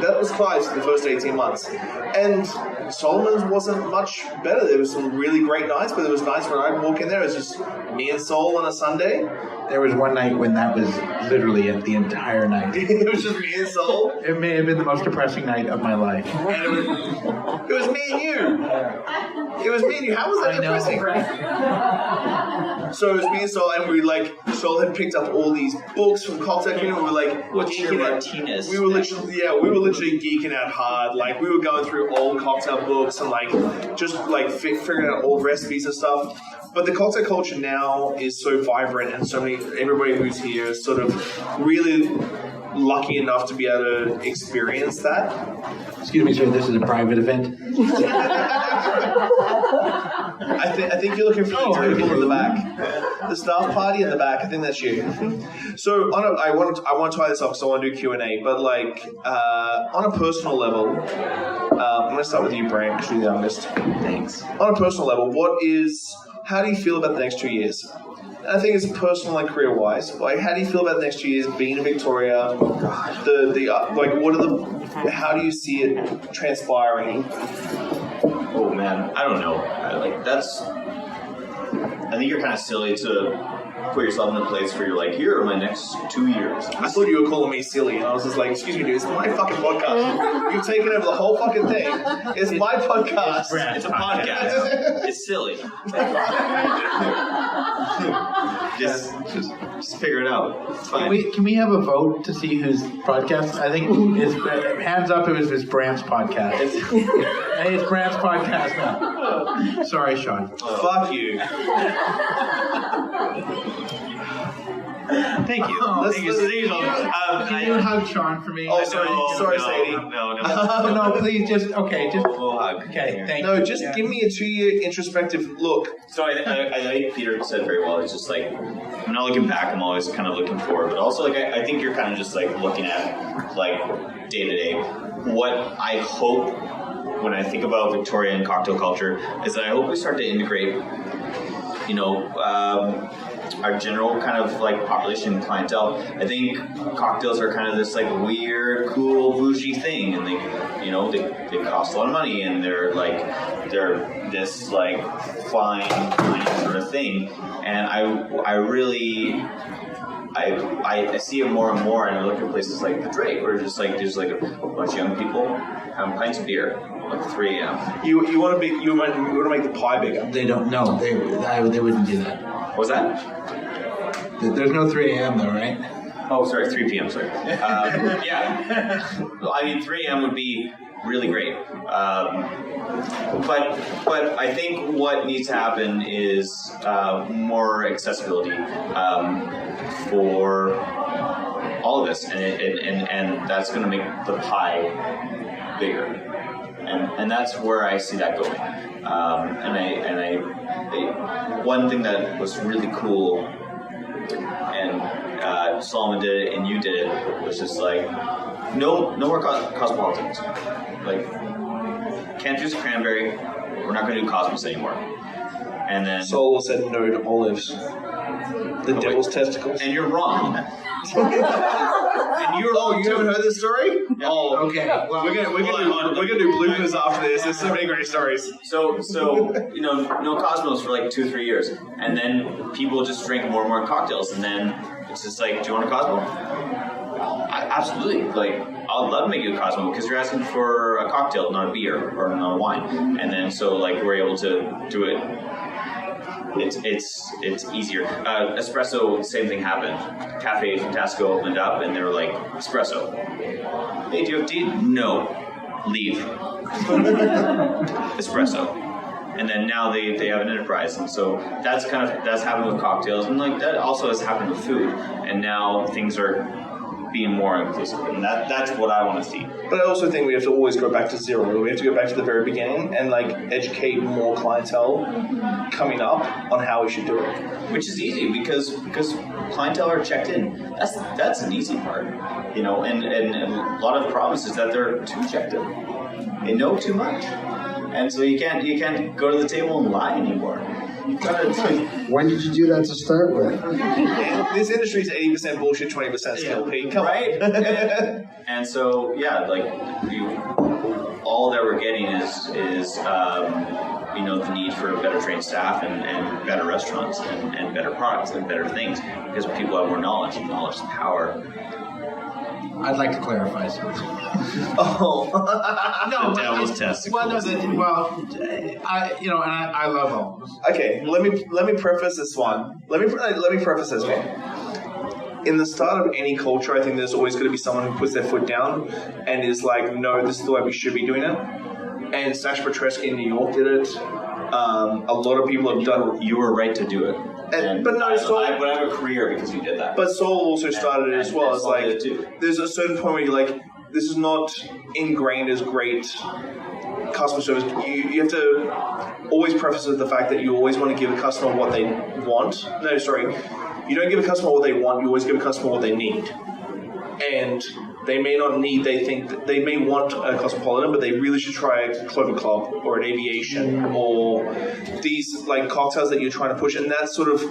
That was Clive's for the first 18 months. And Solomon's wasn't much better. There was some really great nights, but there was nights when I'd walk in there, it was just me and Sol on a Sunday. There was one night when that was literally it the entire night. It was just me and Sol. It may have been the most depressing night of my life. And it was me and you. It was me and you. How was that depressing? So it was me and Sol, and Sol had picked up all these books from cocktail community. We were what's your Martinez? We were literally geeking out hard. We were going through old cocktail books and figuring out old recipes and stuff. But the cocktail culture now is so vibrant, and everybody who's here is sort of really lucky enough to be able to experience that. Excuse me, sir, this is a private event. I think you're looking for the table in the back. The staff party in the back, I think that's you. So I want to tie this up because I want to do Q&A, but on a personal level, I'm going to start with you, Brant, because you're the youngest. Thanks. On a personal level, how do you feel about the next 2 years? I think it's personal and career-wise. How do you feel about the next 2 years being in Victoria? How do you see it transpiring? Oh man, I don't know. I think you're kind of silly to put yourself in a place where you're like, here are my next 2 years. I thought you were calling me silly, and I was just like, excuse me, dude, it's my fucking podcast. You've taken over the whole fucking thing. It's my podcast. It's a podcast. It's silly. just figure it out. It's fine. Can we have a vote to see whose podcast? I think it's hands up if it's Brant's podcast. Hey, it's Brant's podcast now. Sorry, Shawn. Fuck you. Thank you. Thank you, Siegel. Can you hug Shawn for me? Oh, sorry, Sadie. No. No, please, We'll hug. Okay, thank you. No, just give me a 2-year introspective look. So I think Peter said very well. It's just like, I'm not looking back, I'm always kind of looking forward. But also, like, I think you're kind of just like looking at, like, day to day. What I hope when I think about Victorian cocktail culture is that I hope we start to integrate, you know, our general kind of like population clientele. I think cocktails are kind of this like weird, cool, bougie thing, and they cost a lot of money, and they're this like fine sort of thing. And I really see it more and more, and I look at places like the Drake, where just like there's like a bunch of young people having pints of beer at 3 a.m. You want to make the pie bigger. They don't know. They wouldn't do that. What was that? There's no 3 a.m. though, right? Oh, sorry, 3 p.m. Sorry. Yeah. I mean, 3 a.m. would be really great. But I think what needs to happen is more accessibility for all of us, and that's going to make the pie bigger. And that's where I see that going. One thing that was really cool, and Solomon did it and you did it, was just like no more cosmopolitans. Like, can't use cranberry. We're not going to do Cosmos anymore. And then Soul said no to olives. The devil's testicles. And you're wrong. And you're you haven't heard this story? Yeah. Oh, okay. Well, we're gonna do bloopers after this. There's so many great stories. So no Cosmos for like 2-3 years, and then people just drink more and more cocktails, and then it's just like, do you want a Cosmo? Absolutely. Like, I'd love to make you a Cosmo because you're asking for a cocktail, not a beer or not a wine. And then so like we're able to do it. It's easier. Espresso, same thing happened. Cafe Fantastico opened up, and they were like, espresso. Hey, do you have tea? No. Leave. Espresso. And then now they have an enterprise, and so that's happened with cocktails, and like that also has happened with food. And now things are being more inclusive, and that's what I want to see. But I also think we have to always go back to zero. We have to go back to the very beginning and like educate more clientele coming up on how we should do it. Which is easy because clientele are checked in. That's an easy part, you know. And a lot of the problems is that they're too checked in. They know too much, and so you can't go to the table and lie anymore. When did you do that to start with? This industry is 80% bullshit, 20% skill, Pete. Come right? on. And so, yeah, like, all that we're getting is the need for better trained staff and better restaurants and better products and better things, because people have more knowledge, and knowledge is power. I'd like to clarify something. The devil's testicles. I love olives. Okay, let me preface this one. Let me preface this one. In the start of any culture, I think there's always going to be someone who puts their foot down and is like, no, this is the way we should be doing it. And Sash Petresky in New York did it. A lot of people have done it. You were right to do it. But no, I would have a career because you did that. But Soul also started it as well. It's like, there's a certain point where you're like, this is not ingrained as great customer service. You have to always preface with the fact that you always want to give a customer what they want. No, sorry. You don't give a customer what they want, you always give a customer what they need. And they may not need, they think that they may want a Cosmopolitan, but they really should try a Clover Club or an Aviation or these like cocktails that you're trying to push. And that sort of,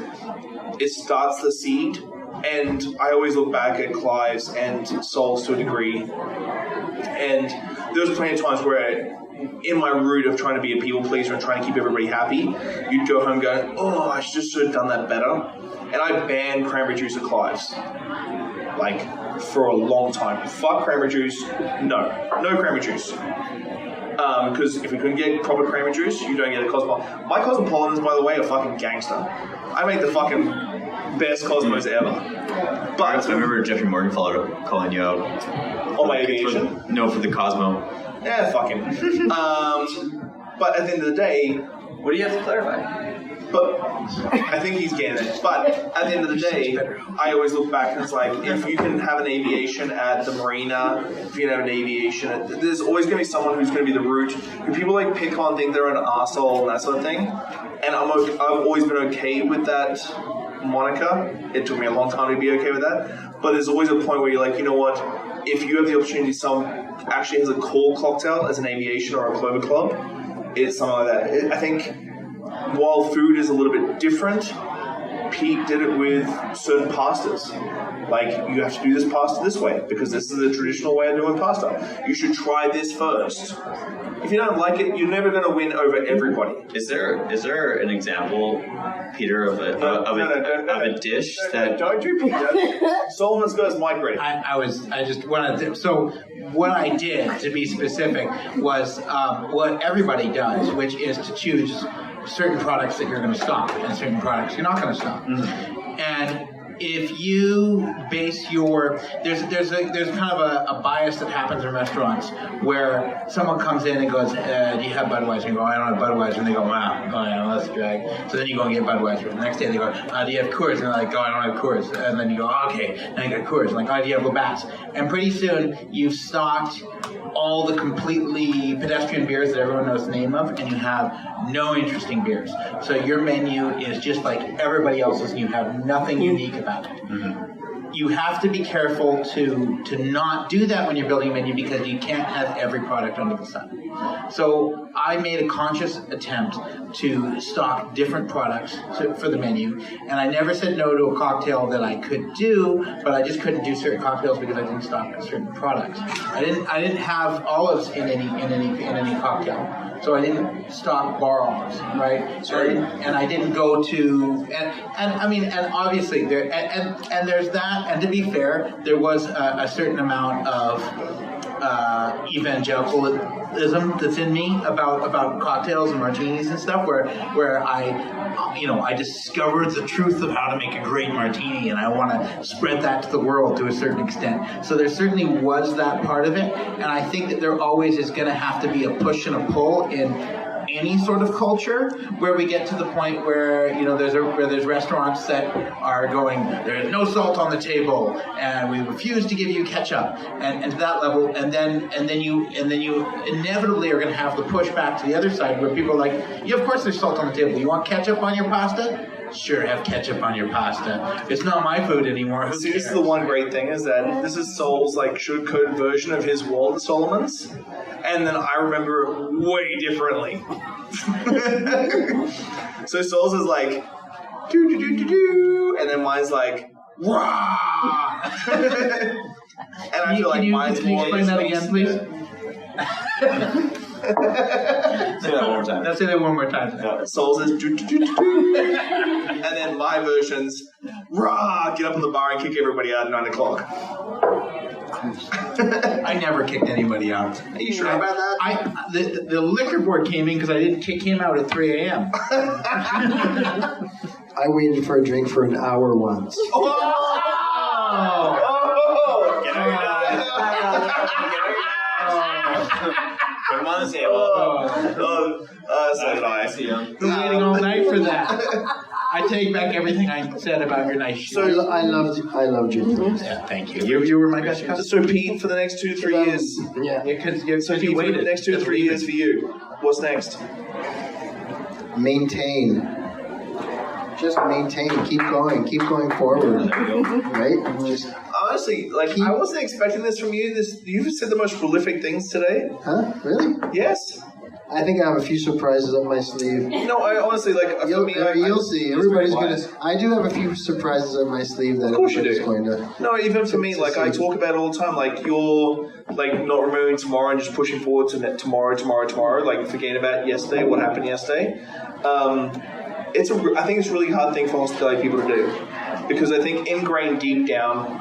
it starts the seed. And I always look back at Clive's and Soul's to a degree. And there was plenty of times where in my route of trying to be a people pleaser and trying to keep everybody happy, you'd go home going, oh, I just should have done that better. And I banned cranberry juice at Clive's. Like, for a long time. Fuck cranberry juice. No cranberry juice. Because if we couldn't get proper cranberry juice, you don't get a Cosmopolitan. My Cosmopolitans, by the way, are fucking gangster. I make the fucking best Cosmos ever. But I remember Jeffrey Morgenfeller calling you out. On my aviation? For the Cosmo. Yeah, fuck him. But at the end of the day... What do you have to clarify? But I think he's getting it. But at the end of the day, I always look back and it's like, if you can have an aviation at the marina, if you can have an aviation, there's always going to be someone who's going to be the root. Who people like pick on, think they're an arsehole and that sort of thing. And I've always been okay with that moniker. It took me a long time to be okay with that. But there's always a point where you're like, you know what? If you have the opportunity, someone actually has a cool cocktail as an aviation or a Clover Club, it's something like that. I think while food is a little bit different, Pete did it with certain pastas. Like, you have to do this pasta this way because this is the traditional way of doing pasta. You should try this first. If you don't like it, you're never going to win over everybody. Is there an example, Peter, of a dish that? Don't do Peter. Solomon's got his mic ready. I just wanted to. So what I did, to be specific, was what everybody does, which is to choose certain products that you're going to stock and certain products you're not going to stock. Mm-hmm. And if you base there's kind of a bias that happens in restaurants where someone comes in and goes, do you have Budweiser? And you go, I don't have Budweiser. And they go, wow, oh yeah, that's a drag. So then you go and get Budweiser. The next day they go, do you have Coors? And they're like, oh, I don't have Coors. And then you go, oh, okay, now you got Coors. And like, oh, do you have Labatt's? And pretty soon you've stocked all the completely pedestrian beers that everyone knows the name of, and you have no interesting beers. So your menu is just like everybody else's, and you have nothing unique about it. Mm-hmm. You have to be careful to not do that when you're building a menu because you can't have every product under the sun. So I made a conscious attempt to stock different products for the menu, and I never said no to a cocktail that I could do, but I just couldn't do certain cocktails because I didn't stock certain products. I didn't have olives in any cocktail. So I didn't stock bar olives, right? And I didn't go to and obviously and there's that. And to be fair, there was a certain amount of evangelicalism that's in me about cocktails and martinis and stuff, where I discovered the truth of how to make a great martini, and I want to spread that to the world to a certain extent. So there certainly was that part of it, and I think that there always is going to have to be a push and a pull in any sort of culture where we get to the point where there's restaurants that are going, there's no salt on the table and we refuse to give you ketchup and to that level, and then you inevitably are going to have the pushback to the other side where people are like, yeah, of course there's salt on the table. You want ketchup on your pasta? Sure, have ketchup on your pasta. It's not my food anymore. See, this is the one great thing is that this is Soule's like sugar-coated version of his Walter Solomon's, and then I remember it way differently. So Soule's is like do do do do do, and then mine's like rah. And I feel like mine's more. Can you explain that again, please? Say that one more time. Let's say that one more time. Yeah. Soule's is do do do do, and then my version's rah. Get up in the bar and kick everybody out at 9 o'clock. I never kicked anybody out. Are you sure about that? The liquor board came in because I came out at 3 a.m. I waited for a drink for an hour once. Oh! Get out your Put them on the table. So did I. Been waiting all night for that. I take back everything I said about your nice shoes. So I loved your things. Yeah, thank you. You were my best customer. So Pete, for the next 2 to 3 years. Yeah. Because you Pete, for the next 2 to 3 years for you, what's next? Maintain. Just maintain. Keep going forward. Right? Just honestly, like I wasn't expecting this from you. You've said the most prolific things today. Huh? Really? Yes. I think I have a few surprises up my sleeve. No, I honestly You'll see. Everybody's gonna. I do have a few surprises up my sleeve that everybody's going to. No, even for me, like I talk about it all the time. Like you're like not remembering tomorrow and just pushing forward to tomorrow. Like forgetting about yesterday, what happened yesterday. I think it's a really hard thing for hospitality people to do, because I think ingrained deep down,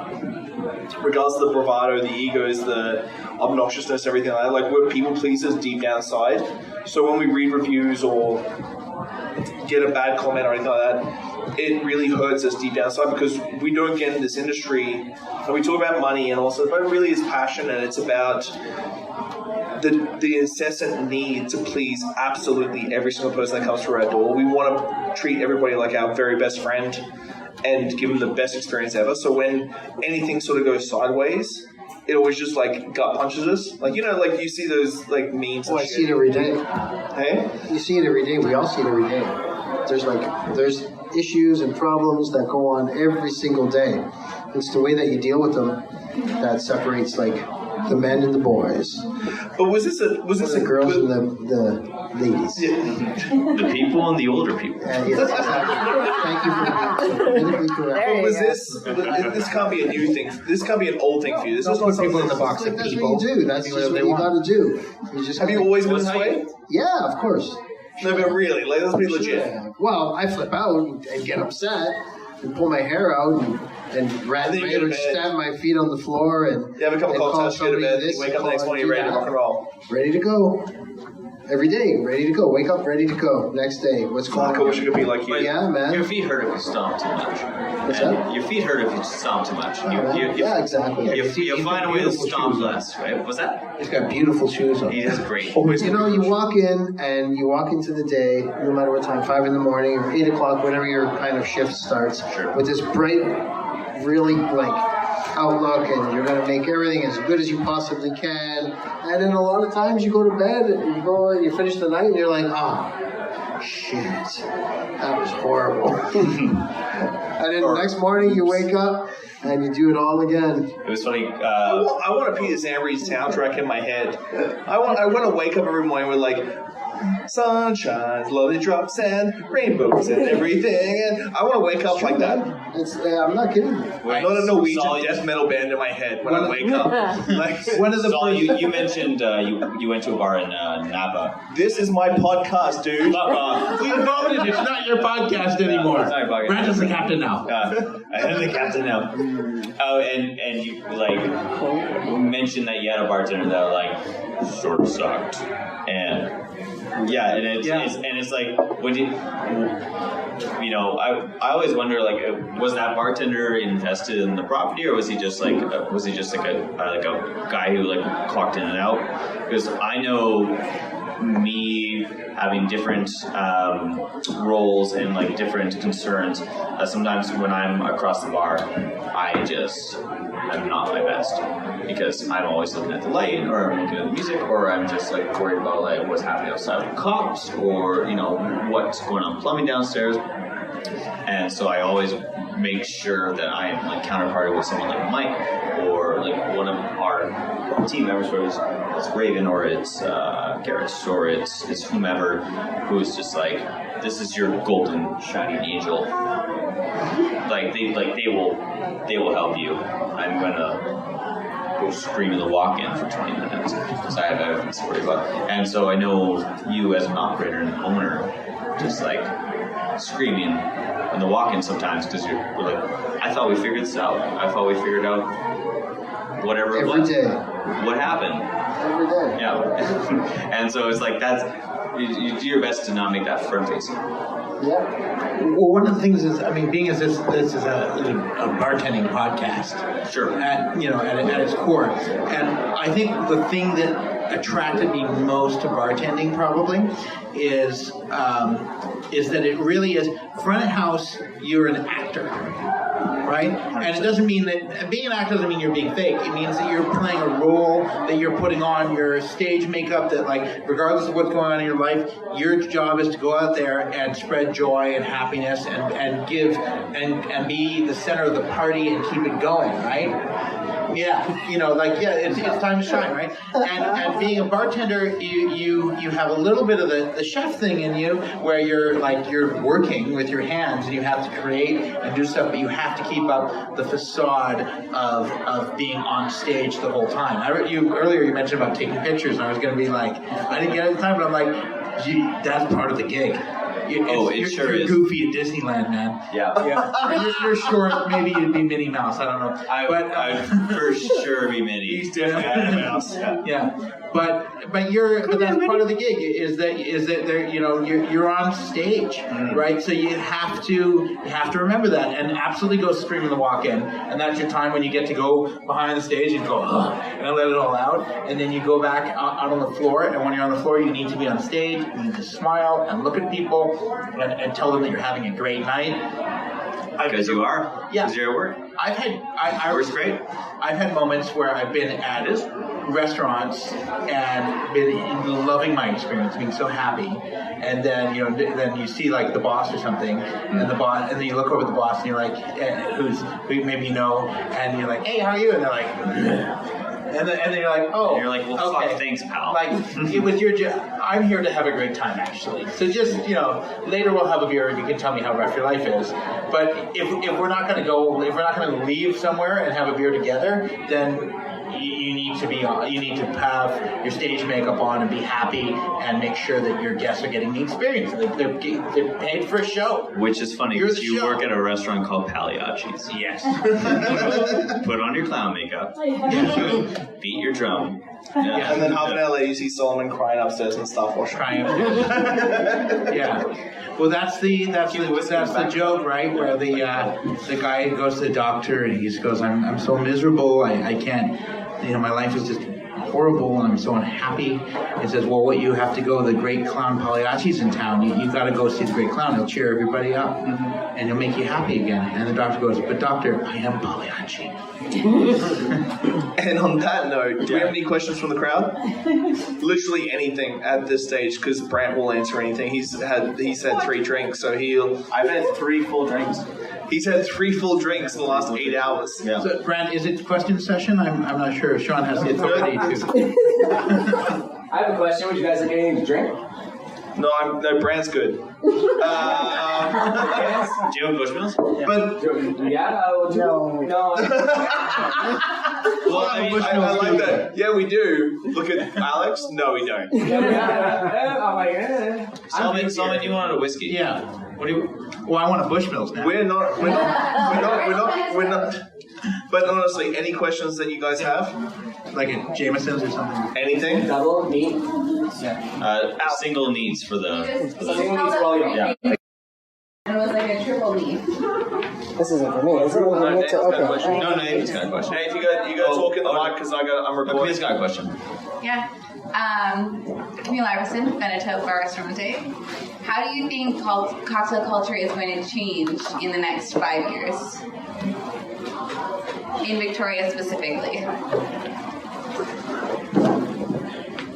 regardless of the bravado, the egos, the obnoxiousness, everything like that, like we're people pleasers deep down inside. So when we read reviews or get a bad comment or anything like that, it really hurts us deep down inside, because we don't get in this industry and we talk about money and also, but it really is passion, and it's about the incessant need to please absolutely every single person that comes through our door. We want to treat everybody like our very best friend and give them the best experience ever. So when anything sort of goes sideways, it always just like gut punches us. Like, you know, like you see those like memes. Oh, I see it every day. Hey? You see it every day. We all see it every day. There's issues and problems that go on every single day. It's the way that you deal with them that separates like the men and the boys. But was this the girls and the ladies? Yeah. The people and the older people. Yes, exactly. Thank you for politically correct. But was this can't be a new thing. This can't be an old thing for you. This is Put people in the box of That's people. what you do. That's just what you got to do. You just have you always been this way? Yeah, of course. No, but really, like, let's be legit. Yeah. Well, I flip out and get upset and pull my hair out and rant and rave and stab my feet on the floor and you have a couple of cocktails, go to bed, you wake up the next morning, you're ready to rock and roll. Ready to go. Every day, ready to go. Wake up, ready to go. Next day, what's going on? I wish I could be like you. Yeah, man. Your feet hurt if you stomp too much. What's that? Your feet hurt if you stomp too much. Yeah, exactly. You find a way to stomp less, right? What's that? He's got beautiful shoes on. He is great. You know, you walk into the day, no matter what time, 5 in the morning or 8 o'clock, whenever your kind of shift starts, with this bright, really like outlook, and you're going to make everything as good as you possibly can. And then a lot of times you go to bed and you finish the night and you're like, oh, shit, that was horrible. And then the next morning you wake up and you do it all again. It was funny. I want a Peter Zambri soundtrack in my head. I want to wake up every morning with like sunshine, lovely drops, and rainbows and everything. And I want to wake up like that. I'm not kidding you. Not a Norwegian death metal band in my head when I wake up. Like, One of the Saul, you mentioned you went to a bar in Napa. this is my podcast, dude. We voted. It's not your podcast anymore. It's not your podcast. Brant is the captain now. I am the captain now. Oh, and you like mentioned that you had a bartender that like sort of sucked, and yeah, and it's like when you know, I always wonder, like, was that bartender invested in the property, or was he just like a guy who like clocked in and out? Because I know me having different roles and like different concerns. Sometimes when I'm across the bar, I'm not my best because I'm always looking at the light, or I'm looking at the music, or I'm just like worried about like what's happening outside with cops, or you know what's going on plumbing downstairs. And so I always make sure that I am like counterparty with someone like Mike, or like one of our team members, whether it's Raven or it's Garrett or it's whomever, who's just like, this is your golden shining angel. Like they will help you. I'm gonna go scream in the walk-in for 20 minutes because I have everything to worry about. And so I know you as an operator and owner, just like screaming in the walk-in sometimes because we're like, I thought we figured this out. I thought we figured out whatever it was. Every day. What happened? Every day. Yeah. And so it's like you do your best to not make that front-facing. Yeah. Well, one of the things is, I mean, being as this is a bartending podcast, Sure. at its core, and I think the thing that attracted me most to bartending probably is that it really is front of house. You're an actor, right? And it doesn't mean that being an actor doesn't mean you're being fake. It means that you're playing a role, that you're putting on your stage makeup, that like regardless of what's going on in your life, your job is to go out there and spread joy and happiness and give and be the center of the party and keep it going, right? Yeah, it's time to shine, right? And being a bartender, you have a little bit of the chef thing in you, where you're working with your hands and you have to create and do stuff, but you have to keep up the facade of being on stage the whole time. Earlier you mentioned about taking pictures, and I was going to be like, I didn't get it at the time, but I'm like, gee, that's part of the gig. You're goofy at Disneyland, man. Yeah. You're short. Maybe you'd be Minnie Mouse. I don't know. I'd for sure be Minnie. He's definitely Minnie Mouse. Yeah. But that's part of the gig is that there, you're on stage, right? So you have to remember that and absolutely go scream in the walk-in, and that's your time when you get to go behind the stage and go and let it all out, and then you go back out on the floor, and when you're on the floor you need to be on stage, you need to smile and look at people and tell them that you're having a great night. Because you are? Yeah. Because you're at work? Work's great. I've had moments where I've been at restaurants and been loving my experience, being so happy, and then then you see like the boss or something, and then you look over at the boss and you're like, who maybe you know, and you're like, hey, how are you? And they're like, and then you're like, oh. And you're like, well, okay. fuck, thanks, pal. Like, it was your job. I'm here to have a great time, actually. So just, later we'll have a beer and you can tell me how rough your life is. But if we're not going to leave somewhere and have a beer together, then you need to have your stage makeup on and be happy and make sure that your guests are getting the experience. They're paid for a show. Which is funny because you work at a restaurant called Pagliacci's. Yes. Put on your clown makeup. Beat your drum. Yeah. And then half an hour later you see Solomon crying upstairs and stuff washing. Yeah. Well, that's the joke, right? Where the guy goes to the doctor and he just goes, I'm so miserable. I can't. My life is just horrible and I'm so unhappy. It says, well, what you have to go, the great clown Pagliacci's in town. You got to go see the great clown. He'll cheer everybody up and he'll make you happy again. And the doctor goes, but doctor, I am Pagliacci. And on that note, do we have any questions from the crowd? Literally anything at this stage, because Brant will answer anything. He's had 3 drinks, so I've had 3 full drinks. He's had 3 full drinks in the last 8 hours. Yeah. So, Brant, is it question session? I'm not sure. Shawn has the authority to. I have a question. Would you guys like anything to drink? No, Brant's good. Do you have Bushmills? Yeah. But no. Well, I like that. Yeah, we do. Look at Alex. No, we don't. Solomon, you wanted a whiskey? Yeah. What do you? Well, I want a Bushmills now. We're not. But honestly, any questions that you guys have? Like a Jameson's or something? Anything? Double neat. Yeah. Single needs for the. Single needs for all y'all. Yeah. And it was like a triple neat. This isn't for me, is it? No, Nate's got a question. Hey, if you got talk in the mic because I'm recording. He's got a question. Yeah. Camille Iverson, Veneto Ristorante. How do you think cocktail culture is going to change in the next 5 years? In Victoria specifically.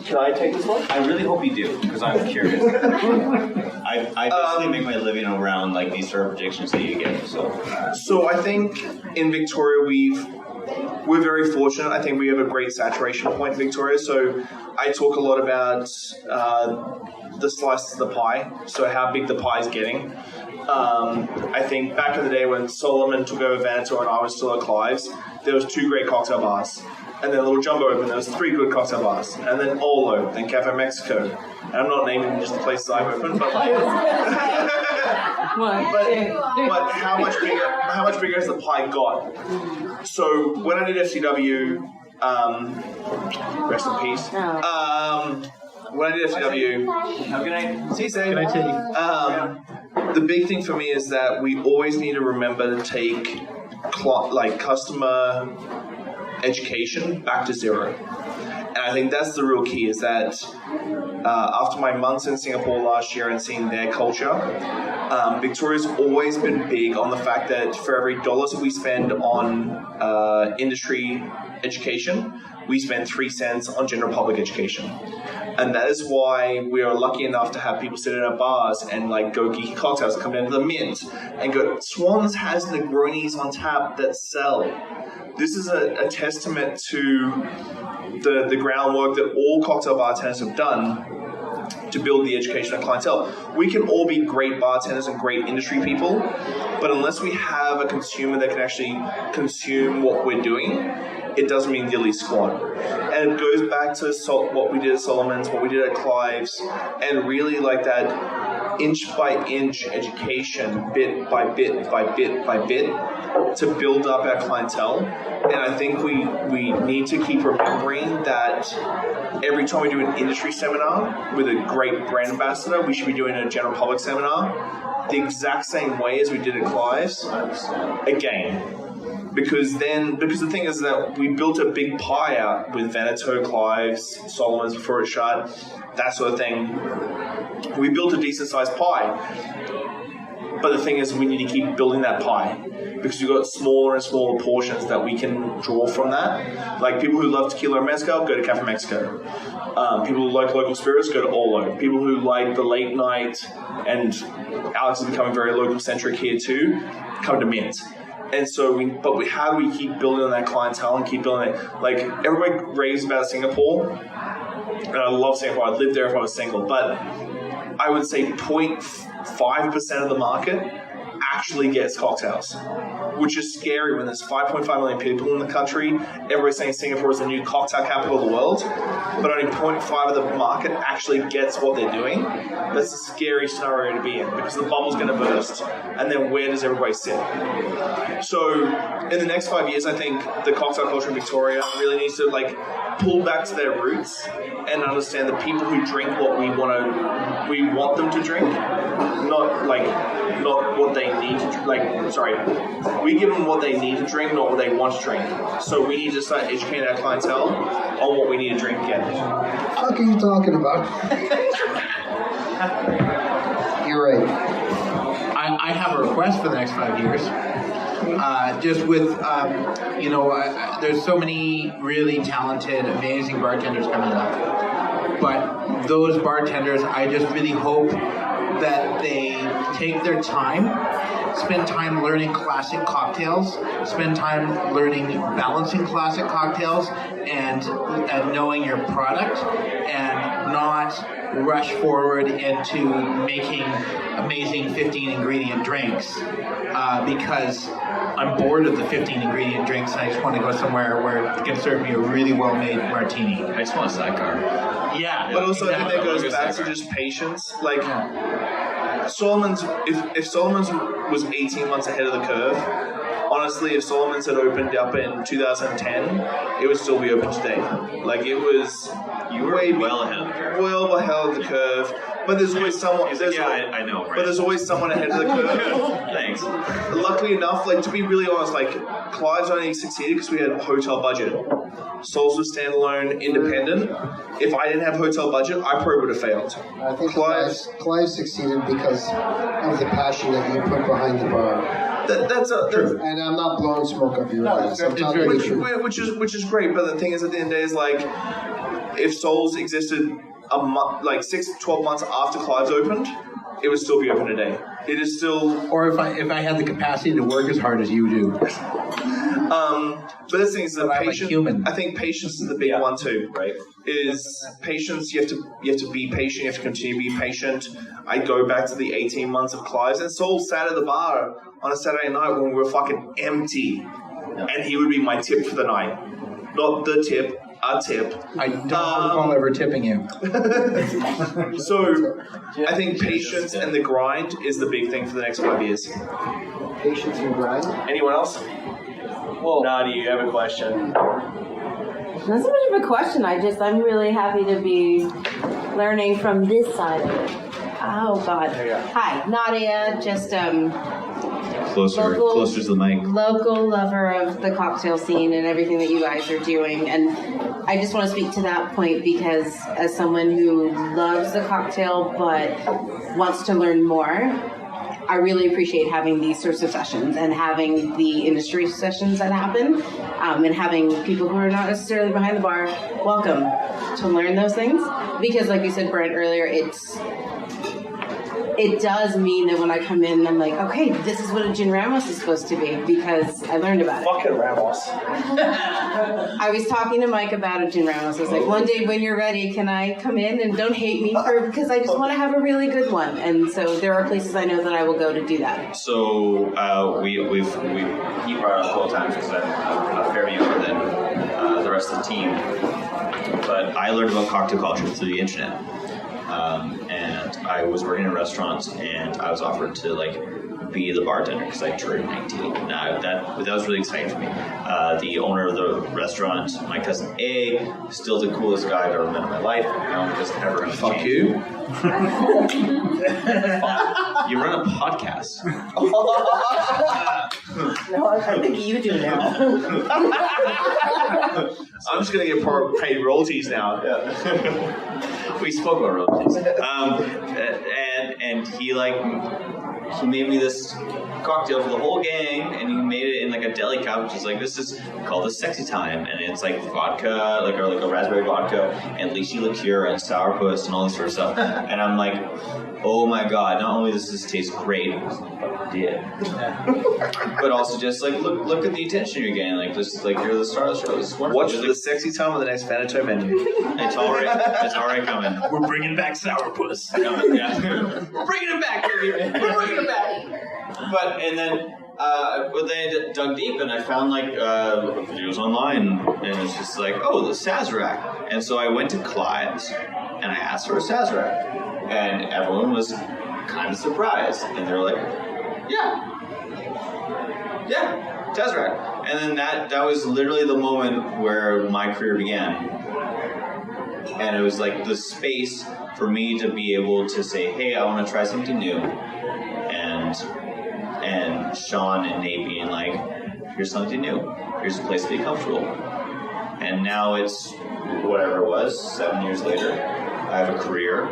Can I take this one? I really hope you do, because I'm curious. I basically make my living around like these sort of predictions that you get. So I think in Victoria we're very fortunate. I think we have a great saturation point in Victoria. So I talk a lot about the slices of the pie. So how big the pie is getting. I think back in the day when Solomon took over Veneto and I was still at Clive's, there was 2 great cocktail bars. And then Little Jumbo opened, there was 3 good cocktail bars. And then Olo, then Cafe Mexico. And I'm not naming just the places I've opened, but like... but how much bigger has the pie got? So when I did FCW, rest in peace. When I did FCW, Have a good night. see you soon. Can I tell you? The big thing for me is that we always need to remember to take customer education back to 0. And I think that's the real key, is that after my months in Singapore last year and seeing their culture, Victoria's always been big on the fact that for every $1 that we spend on industry education, we spend 3 cents on general public education. And that is why we are lucky enough to have people sit in our bars and like go geeky cocktails, come down to the Mint and go, Swans has Negronis on tap that sell. this is a testament to the groundwork that all cocktail bartenders have done to build the education of clientele. We can all be great bartenders and great industry people, but unless we have a consumer that can actually consume what we're doing, it doesn't mean diddly squat. And it goes back to what we did at Solomon's, what we did at Clive's, and really like that inch by inch education, bit by bit by bit by bit, to build up our clientele. And I think we need to keep remembering that every time we do an industry seminar with a great brand ambassador, we should be doing a general public seminar the exact same way as we did at Clive's again. Because the thing is that we built a big pie out with Veneto, Clive's, Solomon's before it shut, that sort of thing. We built a decent sized pie. But the thing is, we need to keep building that pie because we've got smaller and smaller portions that we can draw from that. Like people who love tequila and mezcal, go to Cafe Mexico. People who like local spirits, go to Olo. People who like the late night, and Alex is becoming very local centric here too, come to Mint. And so how do we keep building on that clientele and keep building it? Like everybody raves about Singapore, and I love Singapore. I'd live there if I was single, but I would say 0.5% of the market actually gets cocktails, which is scary when there's 5.5 million people in the country. Everybody's saying Singapore is the new cocktail capital of the world, but only 0.5 of the market actually gets what they're doing. That's a scary scenario to be in because the bubble's going to burst, and then where does everybody sit? So in the next 5 years, I think the cocktail culture in Victoria really needs to pull back to their roots and understand the people who drink what we want them to drink, not what they need to we give them what they need to drink, not what they want to drink. So we need to start educating our clientele on what we need to drink again. What are you talking about? You're right. I have a request for the next 5 years. Just with, there's so many really talented, amazing bartenders coming up. But those bartenders, I just really hope that they take their time, spend time learning classic cocktails, spend time learning balancing classic cocktails and knowing your product, and not rush forward into making amazing 15-ingredient drinks because I'm bored of the 15-ingredient drinks and I just want to go somewhere where it can serve me a really well-made martini. I just want a sidecar. Yeah. But also I think that goes back to just patience. Solomon's, if Solomon's was 18 months ahead of the curve, honestly, if Solomon's had opened up in 2010, it would still be open today. You were well ahead of the curve. Well ahead of the curve. But there's always someone. I know. Right? But there's always someone ahead of the curve. Thanks. Luckily enough, to be really honest, Clive's only succeeded because we had a hotel budget. Soul's was standalone, independent. If I didn't have hotel budget, I probably would have failed. I think Clive succeeded because of the passion that you put behind the bar. And I'm not blowing smoke up your ass. Which is great. But the thing is, at the end of the day, is if Soul's existed 6-12 months after Clive's opened, it would still be open today. It is still. Or if I had the capacity to work as hard as you do. But the thing is that patience. I think patience is the big one too, right? Is patience. You have to be patient. You have to continue to be patient. I go back to the 18 months of Clive's, and Soul sat at the bar on a Saturday night when we were fucking empty, and he would be my tip for the night, not the tip. A tip. I don't recall ever tipping you. So, I think patience and the grind is the big thing for the next 5 years. Patience and grind. Anyone else? Well, Nadi, you have a question? Not so much of a question. I'm really happy to be learning from this side of it. Oh God. Hi, Nadia. Just Closer to the mic. Local lover of the cocktail scene and everything that you guys are doing. And I just want to speak to that point because as someone who loves the cocktail but wants to learn more, I really appreciate having these sorts of sessions and having the industry sessions that happen and having people who are not necessarily behind the bar welcome to learn those things. Because like you said, Brant, earlier, it does mean that when I come in, I'm like, okay, this is what a gin Ramos is supposed to be because I learned about it. Fucking Ramos. I was talking to Mike about a gin Ramos. I was like, one day when you're ready, can I come in and don't hate me because I just want to have a really good one. And so there are places I know that I will go to do that. So he brought it up a couple times because I'm a fair bit younger than the rest of the team. But I learned about cocktail culture through the internet. And I was working in a restaurant, and I was offered to be the bartender because I turned 19. Now that was really exciting for me. The owner of the restaurant, my cousin A, still the coolest guy I've ever met in my life. Because ever Fuck you. You run a podcast. No, I think you do now. I'm just gonna get paid royalties now. Yeah. We spoke about royalties. And he made me this cocktail for the whole gang, and he made it in a deli cup, which is this is called a sexy time, and it's vodka, like a raspberry vodka, and lychee liqueur, and sourpuss, and all this sort of stuff. And I'm like, oh my god! Not only does this taste great, but also just look at the attention you're getting. You're the star of the show. This is wonderful. What's the sexy time of the next Veneto menu? It's already coming. We're bringing back sourpuss. Coming, yeah. We're bringing it back, baby. We're bringing it back. But then I dug deep and I found videos online, and it's just the Sazerac. And so I went to Clyde's and I asked for a Sazerac, and everyone was kind of surprised, and they were like, yeah, Sazerac. And then that was literally the moment where my career began. And it was the space for me to be able to say, hey, I want to try something new. And Shawn and Nate being here's something new. Here's a place to be comfortable. And now it's whatever it was, 7 years later. I have a career.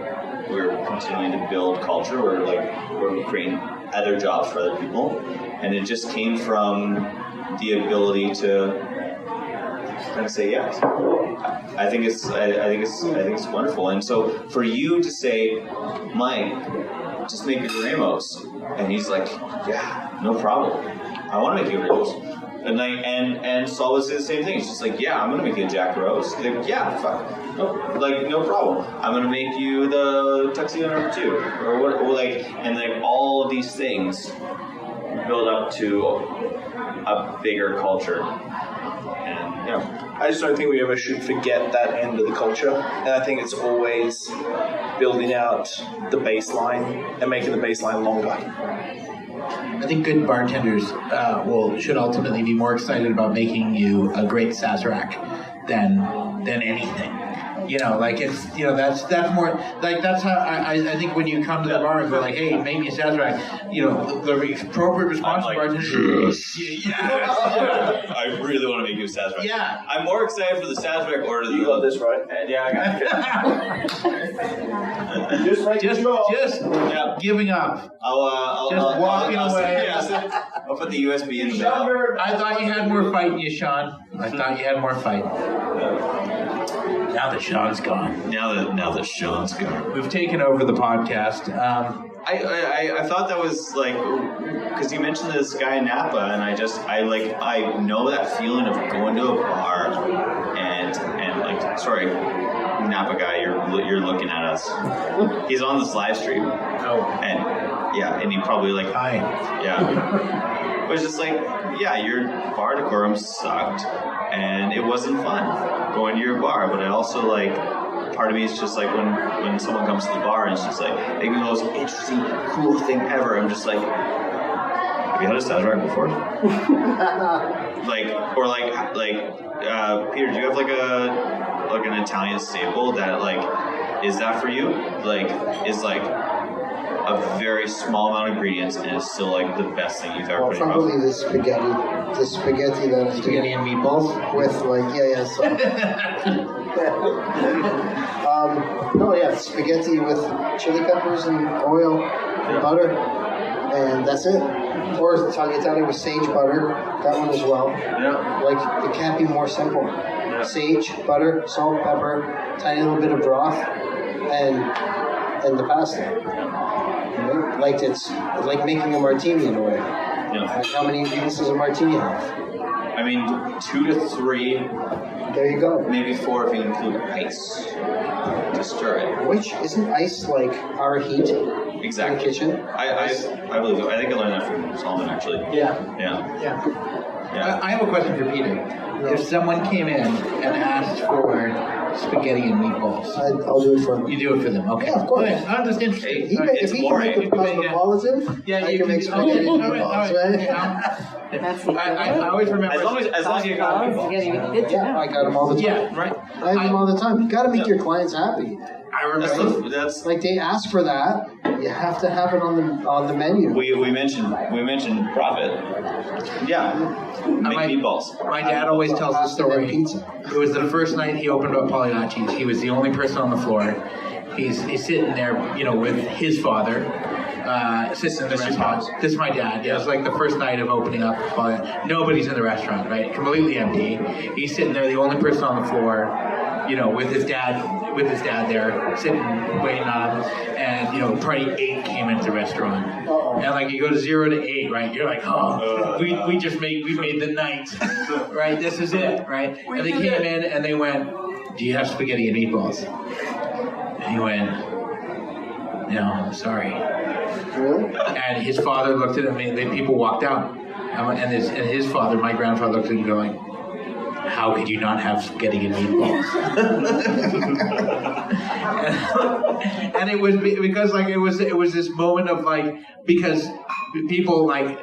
We're continuing to build culture. We're creating other jobs for other people. And it just came from the ability to kind of say yes. I think it's wonderful. And so for you to say, Mike, just make your Ramos, and he's like, yeah, no problem. I want to make you a Ramos. And Saul would say the same thing. It's just yeah, I'm gonna make you a Jack Rose. Yeah, fuck, no problem. I'm gonna make you the tuxedo number 2, or and all of these things build up to a bigger culture. And I just don't think we ever should forget that end of the culture, and I think it's always building out the baseline and making the baseline longer. I think good bartenders should ultimately be more excited about making you a great Sazerac than anything. That's more that's how I think when you come to the bar and go hey, make me a Sazerac, the appropriate response to bartenders. I really want to make you a Sazerac. Yeah. I'm more excited for the Sazerac order than You got this right. Yeah, I got it. Just giving up. I'll walking away. I'll put the USB in the I thought you had more fight in you, Shawn. I thought you had more fight. Now that Shawn's gone. Now that Shawn's gone. We've taken over the podcast. I thought that was because you mentioned this guy in Napa, and I know that feeling of going to a bar and sorry, Napa guy, you're looking at us. He's on this live stream. Oh. And he probably hi. Yeah. It was just your bar decorum sucked, and it wasn't fun going to your bar. But I also part of me is just when someone comes to the bar and it's just the most interesting, cool thing ever. I'm just have you had a Sazerac before? Peter, do you have an Italian staple that is that for you? Is a very small amount of ingredients, and it's still the best thing you've ever put in your mouth. Probably the spaghetti that I Spaghetti and meatballs with spaghetti with chili peppers and oil and butter, and that's it. Or tagliatelle with sage butter, that one as well. Yeah. It can't be more simple. Yeah. Sage, butter, salt, pepper, tiny little bit of broth, and the pasta. Like it's like making a martini in a way. Yeah. Like how many ingredients does a martini have? I mean, 2 to 3. There you go. Maybe 4 if you include ice to stir it. Which isn't ice like our heat Exactly. in the kitchen? I believe so. I think I learned that from Solomon, actually. Yeah. Yeah. I have a question for Peter. If someone came in and asked for spaghetti and meatballs, I'll do it for him. you do it for them, okay? Yeah, of course. Okay, I'm just interested. If he can make a cosmopolitan, Yeah, I you can make spaghetti and all meatballs, right. That's the I always remember. As long as you got meatballs. Good to Yeah, know. I got them all the time. Yeah, right. I have them all the time. You got to make your clients happy. I remember. That's Like they ask for that, you have to have it on the menu. we mentioned profit. Yeah. Make meatballs. My dad always tells the story. Pizza. It was the first night he opened up Pagliacci's. He was the only person on the floor. He's sitting there, with his father. Sitting in the restaurant. This is my dad. Yeah, it was like the first night of opening up. Nobody's in the restaurant, right? Completely empty. He's sitting there, the only person on the floor. With his dad there, sitting, waiting on him, and party 8 came into the restaurant, and like you go to 0 to 8, right? You're like, we made the night, right? This is it, right? And they came in and they went, "Do you have spaghetti and meatballs?" And he went, "No, I'm sorry." Really? And his father looked at him, and then people walked out, and his father, my grandfather, looked at him going, "How could you not have spaghetti and meatballs?" and it was because it was this moment of because people in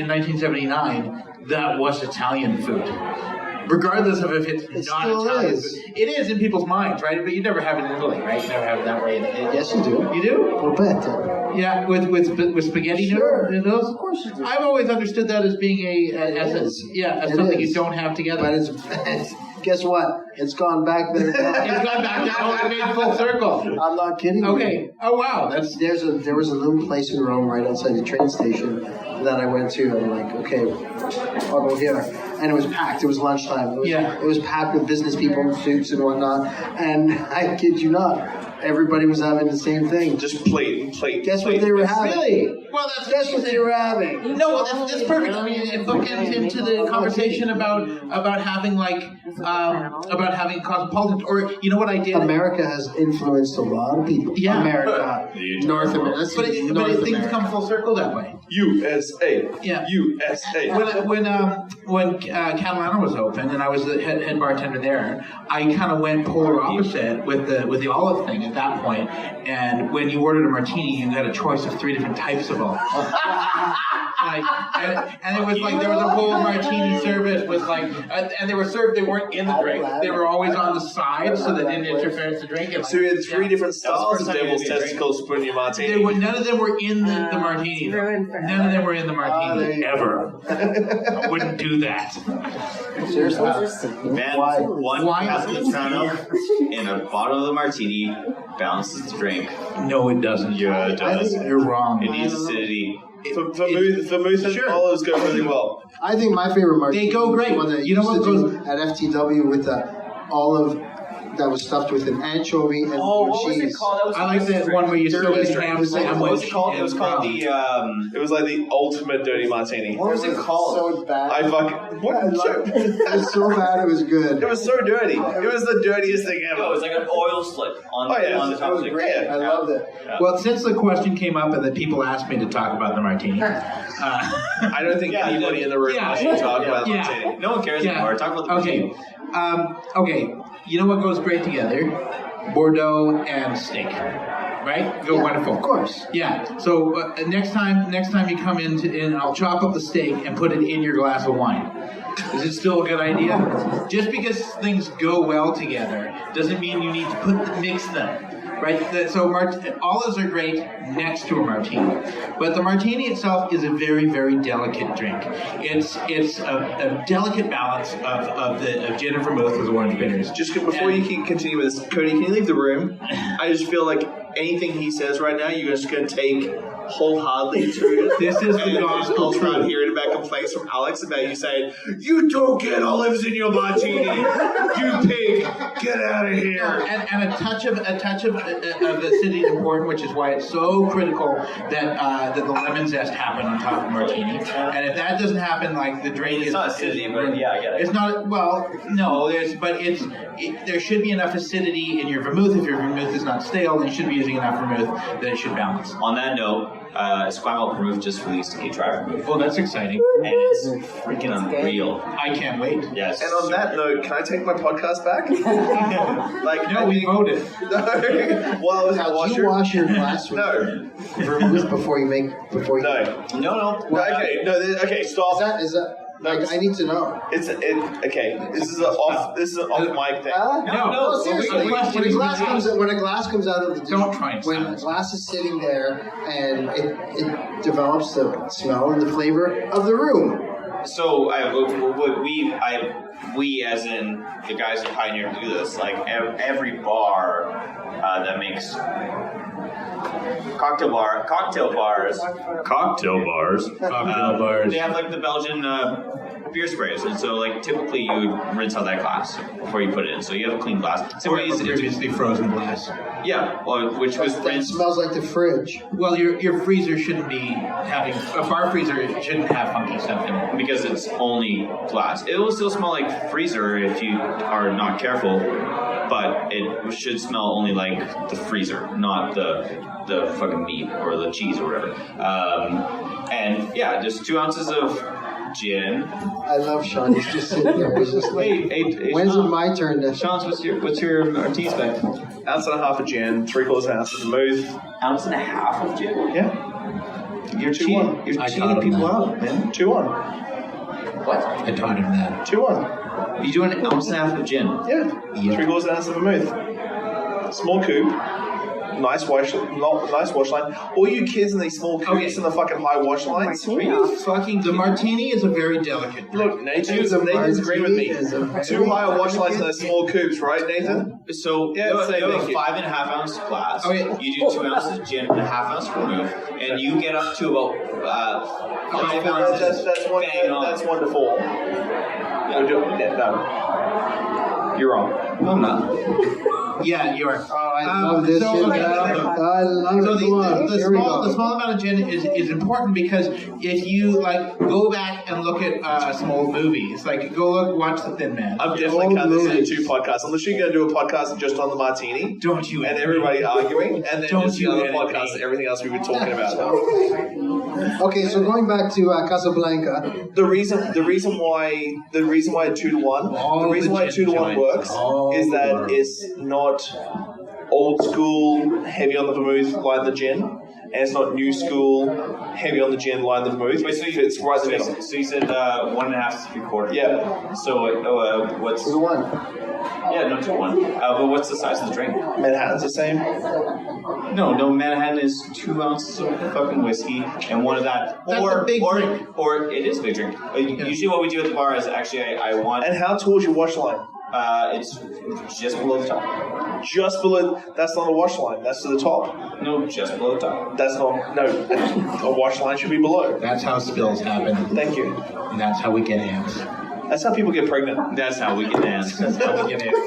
1979 that was Italian food. Regardless of if it's not Italian food. It is in people's minds, right? But you never have it in Italy, right? You never have it that way. Yes, you do. You do? Polpette. Yeah, with spaghetti noodles? Of course you do. I've always understood that as being as something you don't have together. But it's guess what? It's gone back there. It's gone back down. It made full circle. I'm not kidding. Okay. You. Oh wow. There was a little place in Rome right outside the train station that I went to. And I'm like, okay, I'll go here. And it was packed. It was lunchtime. It was packed with business people in suits and whatnot. And I kid you not, everybody was having the same thing. Just plate. Guess what they were having? Really? Well, Guess what they were having? No, that's perfect. I mean, it bookends into the conversation about having about having cosmopolitan. Or you know what I did? America has influenced a lot of people. Yeah. America, North America. But things come full circle that way. USA. Yeah. USA. When Catalana was open and I was the head bartender there, I kind of went polar opposite with the olive thing at that point. And when you ordered a martini, you had a choice of 3 different types of olive. And it was like there was a whole martini service with and they were served. They weren't in the drink. They were always on the side, so they didn't interfere with the drink. So you had 3 different styles of devil's testicles put in your martini. None of them were in the martini. None of them were in the martini ever. I wouldn't do that. Seriously? Man, one Capitano in a bottle of the martini balances the drink. No, it doesn't. Yeah, it does. You're wrong. It needs acidity. Vermouth and olives go really well. I think my favorite martini. They go great. Was the one that You know what used to do at FTW with the olive that was stuffed with an anchovy and what was cheese. it called? That was I like that one where you serve the ham sandwich. What was it called? It was called the. It was like the ultimate dirty martini. What was it called? So bad. I fucking. What? It was so bad. It was good. It was so dirty. It was the dirtiest thing ever. It was like an oil slick on the top of the Great. I loved it. Well, since the question came up and that people asked me to talk about the martini, I don't think anybody in the room wants to talk about the martini. No one cares anymore. Talk about the martini. Okay. You know what goes great together? Bordeaux and steak. Right? Go wonderful. Of course. Yeah. So next time you come in, I'll chop up the steak and put it in your glass of wine. Is it still a good idea? Just because things go well together doesn't mean you need to mix them. Right? So olives are great next to a martini. But the martini itself is a very, very delicate drink. It's a delicate balance of gin and vermouth with orange bitters. Just before you continue with this, Cody, can you leave the room? I just feel like anything he says right now, you're just going to take wholeheartedly to it. This is the gospel I'll start truth. hearing about complaints from Alex about you saying, "You don't get olives in your martini, you pig. Get get out of here. And a touch of acidity is important, which is why it's so critical that the lemon zest happen on top of martini. And if that doesn't happen, like the drink It's not acidity, but yeah, I get it. It's not. Well, no, there should be enough acidity in your vermouth. If your vermouth is not stale, then you should be using enough vermouth that it should balance. On that note, Squamble Vermouth just released a dry vermouth. Oh, that's exciting. And it's freaking unreal. I can't wait. Yes. And on that note, can I take my podcast back? We voted. No. Well, I was Now, do you wash your glass with No. vermouth before you make? No. Okay, stop. Is that? Like, I need to know. Okay. This is an off mic thing. No, seriously. When a glass comes out of the don't try and when a glass is sitting there and it develops the smell and the flavor of the room. So we as in the guys who pioneered to do this, like every bar that makes cocktail bars. They have like the Belgian beer sprays, and so like typically you would rinse out that glass before you put it in, so you have a clean glass. Or previously frozen glass. Yeah, well, which was rinsed. It smells like the fridge. Well, your freezer shouldn't be having a bar freezer shouldn't have funky stuff in it because it's only glass. It will still smell like freezer if you are not careful, but it should smell only like the freezer, not the fucking meat or the cheese or whatever. And yeah, just 2 ounces of gin. I love Shawn. He's just sitting there. He's just like, hey, when's Shawn, it my turn to? Shawn, what's your martini spec? Ounce and a half of gin, 3/4 ounce of vermouth. Ounce and a half of gin? Yeah. You're cheating. You're cheating people out, man. 2-1. What? I taught him that. 2-1. You do an ounce and a half of gin? Yeah. 3/4 ounce of vermouth. Small coupe. Nice wash line. All you kids in these small coupes in the fucking high wash lines. The martini is a very delicate drink. Look, Nathan's agreeing with me. 2 higher wash lines in those small coupes, right, Nathan? So you have a 5.5 ounce glass. Okay. You do 2 ounces of gin and a half ounce vermouth, and you get up to about 5 ounces. That's 1 to 4. No. You're wrong. No, I'm not. Yeah, you are. Oh, I love this shit. I love it. The small amount of gin is important because if you like go back and look at some old movies, like watch The Thin Man. I've definitely cut this into 2 podcasts. I'm literally going to do a podcast just on the martini. Don't you? And everybody arguing, and then just another podcast and everything else we've been talking about. Okay, so going back to Casablanca, the reason why 2-to-1 works is that it's not old school, heavy on the vermouth, light the gin, and it's not new school, heavy on the gin, light the vermouth. Wait, so it's right in the middle. So you said 1.5 to 3/4. Yeah. So what's 2-to-1? Yeah, no 2-1. But what's the size of the drink? Manhattan's the same. No, Manhattan is 2 ounces of fucking whiskey and one of that. Or it is a big drink. Usually what we do at the bar is actually I want. And how tall is your wash line? It's just below the top. Just below. That's not a wash line. That's to the top. No, just below the top. That's not. No, a wash line should be below. That's how spills happen. Thank you. And that's how we get ants. That's how people get pregnant. That's how we get ants. That's how we get ants.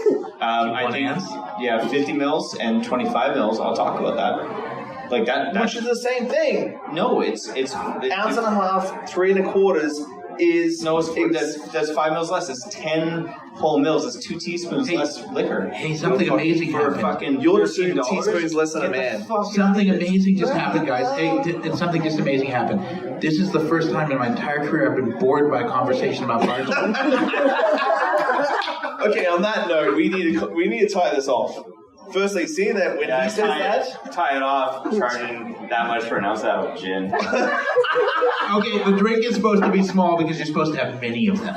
I think 50 mils and 25 mils. I'll talk about that. Like that. Which is the same thing. No, it's ounce and a half, 3 1/4 is that's 5 mils less. It's 10 whole mils. It's 2 teaspoons less liquor. Hey, something amazing happened. You're 2 teaspoons less than a man. Something amazing just happened, guys. Hey, something just amazing happened. This is the first time in my entire career I've been bored by a conversation about bartenders. Okay, on that note, we need to tie this off. Firstly, seeing that when he says that, tie it off, charging that much for an ounce out of gin. Okay, the drink is supposed to be small because you're supposed to have many of them.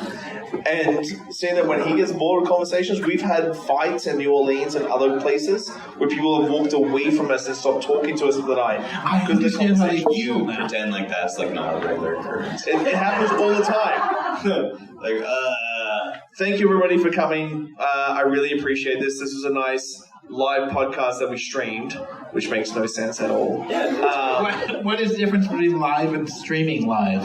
And seeing that when he gets bored with conversations, we've had fights in New Orleans and other places where people have walked away from us and stopped talking to us for the night. I understand how they feel now. Pretend like that's like not a regular occurrence. It happens all the time. Thank you everybody for coming. I really appreciate this. This was a nice live podcast that we streamed, which makes no sense at all. What is the difference between live and streaming live?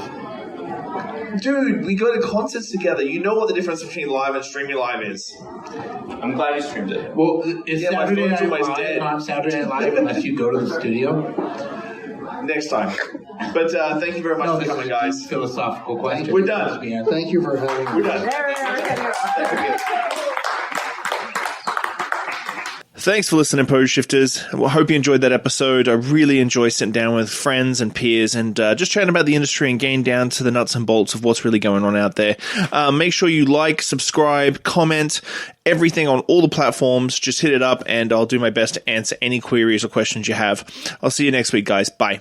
Dude, we go to concerts together. You know what the difference between live and streaming live is. I'm glad you streamed it. Well, is Yeah, my Saturday phone's Night always Live dead. not Saturday Night Live unless you go to the studio? Next time. But thank you very much for coming, guys. Philosophical question. We're done. Thank you for having me. We're done. Thanks for listening, Pose Shifters. I hope you enjoyed that episode. I really enjoy sitting down with friends and peers and just chatting about the industry and getting down to the nuts and bolts of what's really going on out there. Make sure you like, subscribe, comment, everything on all the platforms. Just hit it up and I'll do my best to answer any queries or questions you have. I'll see you next week, guys. Bye.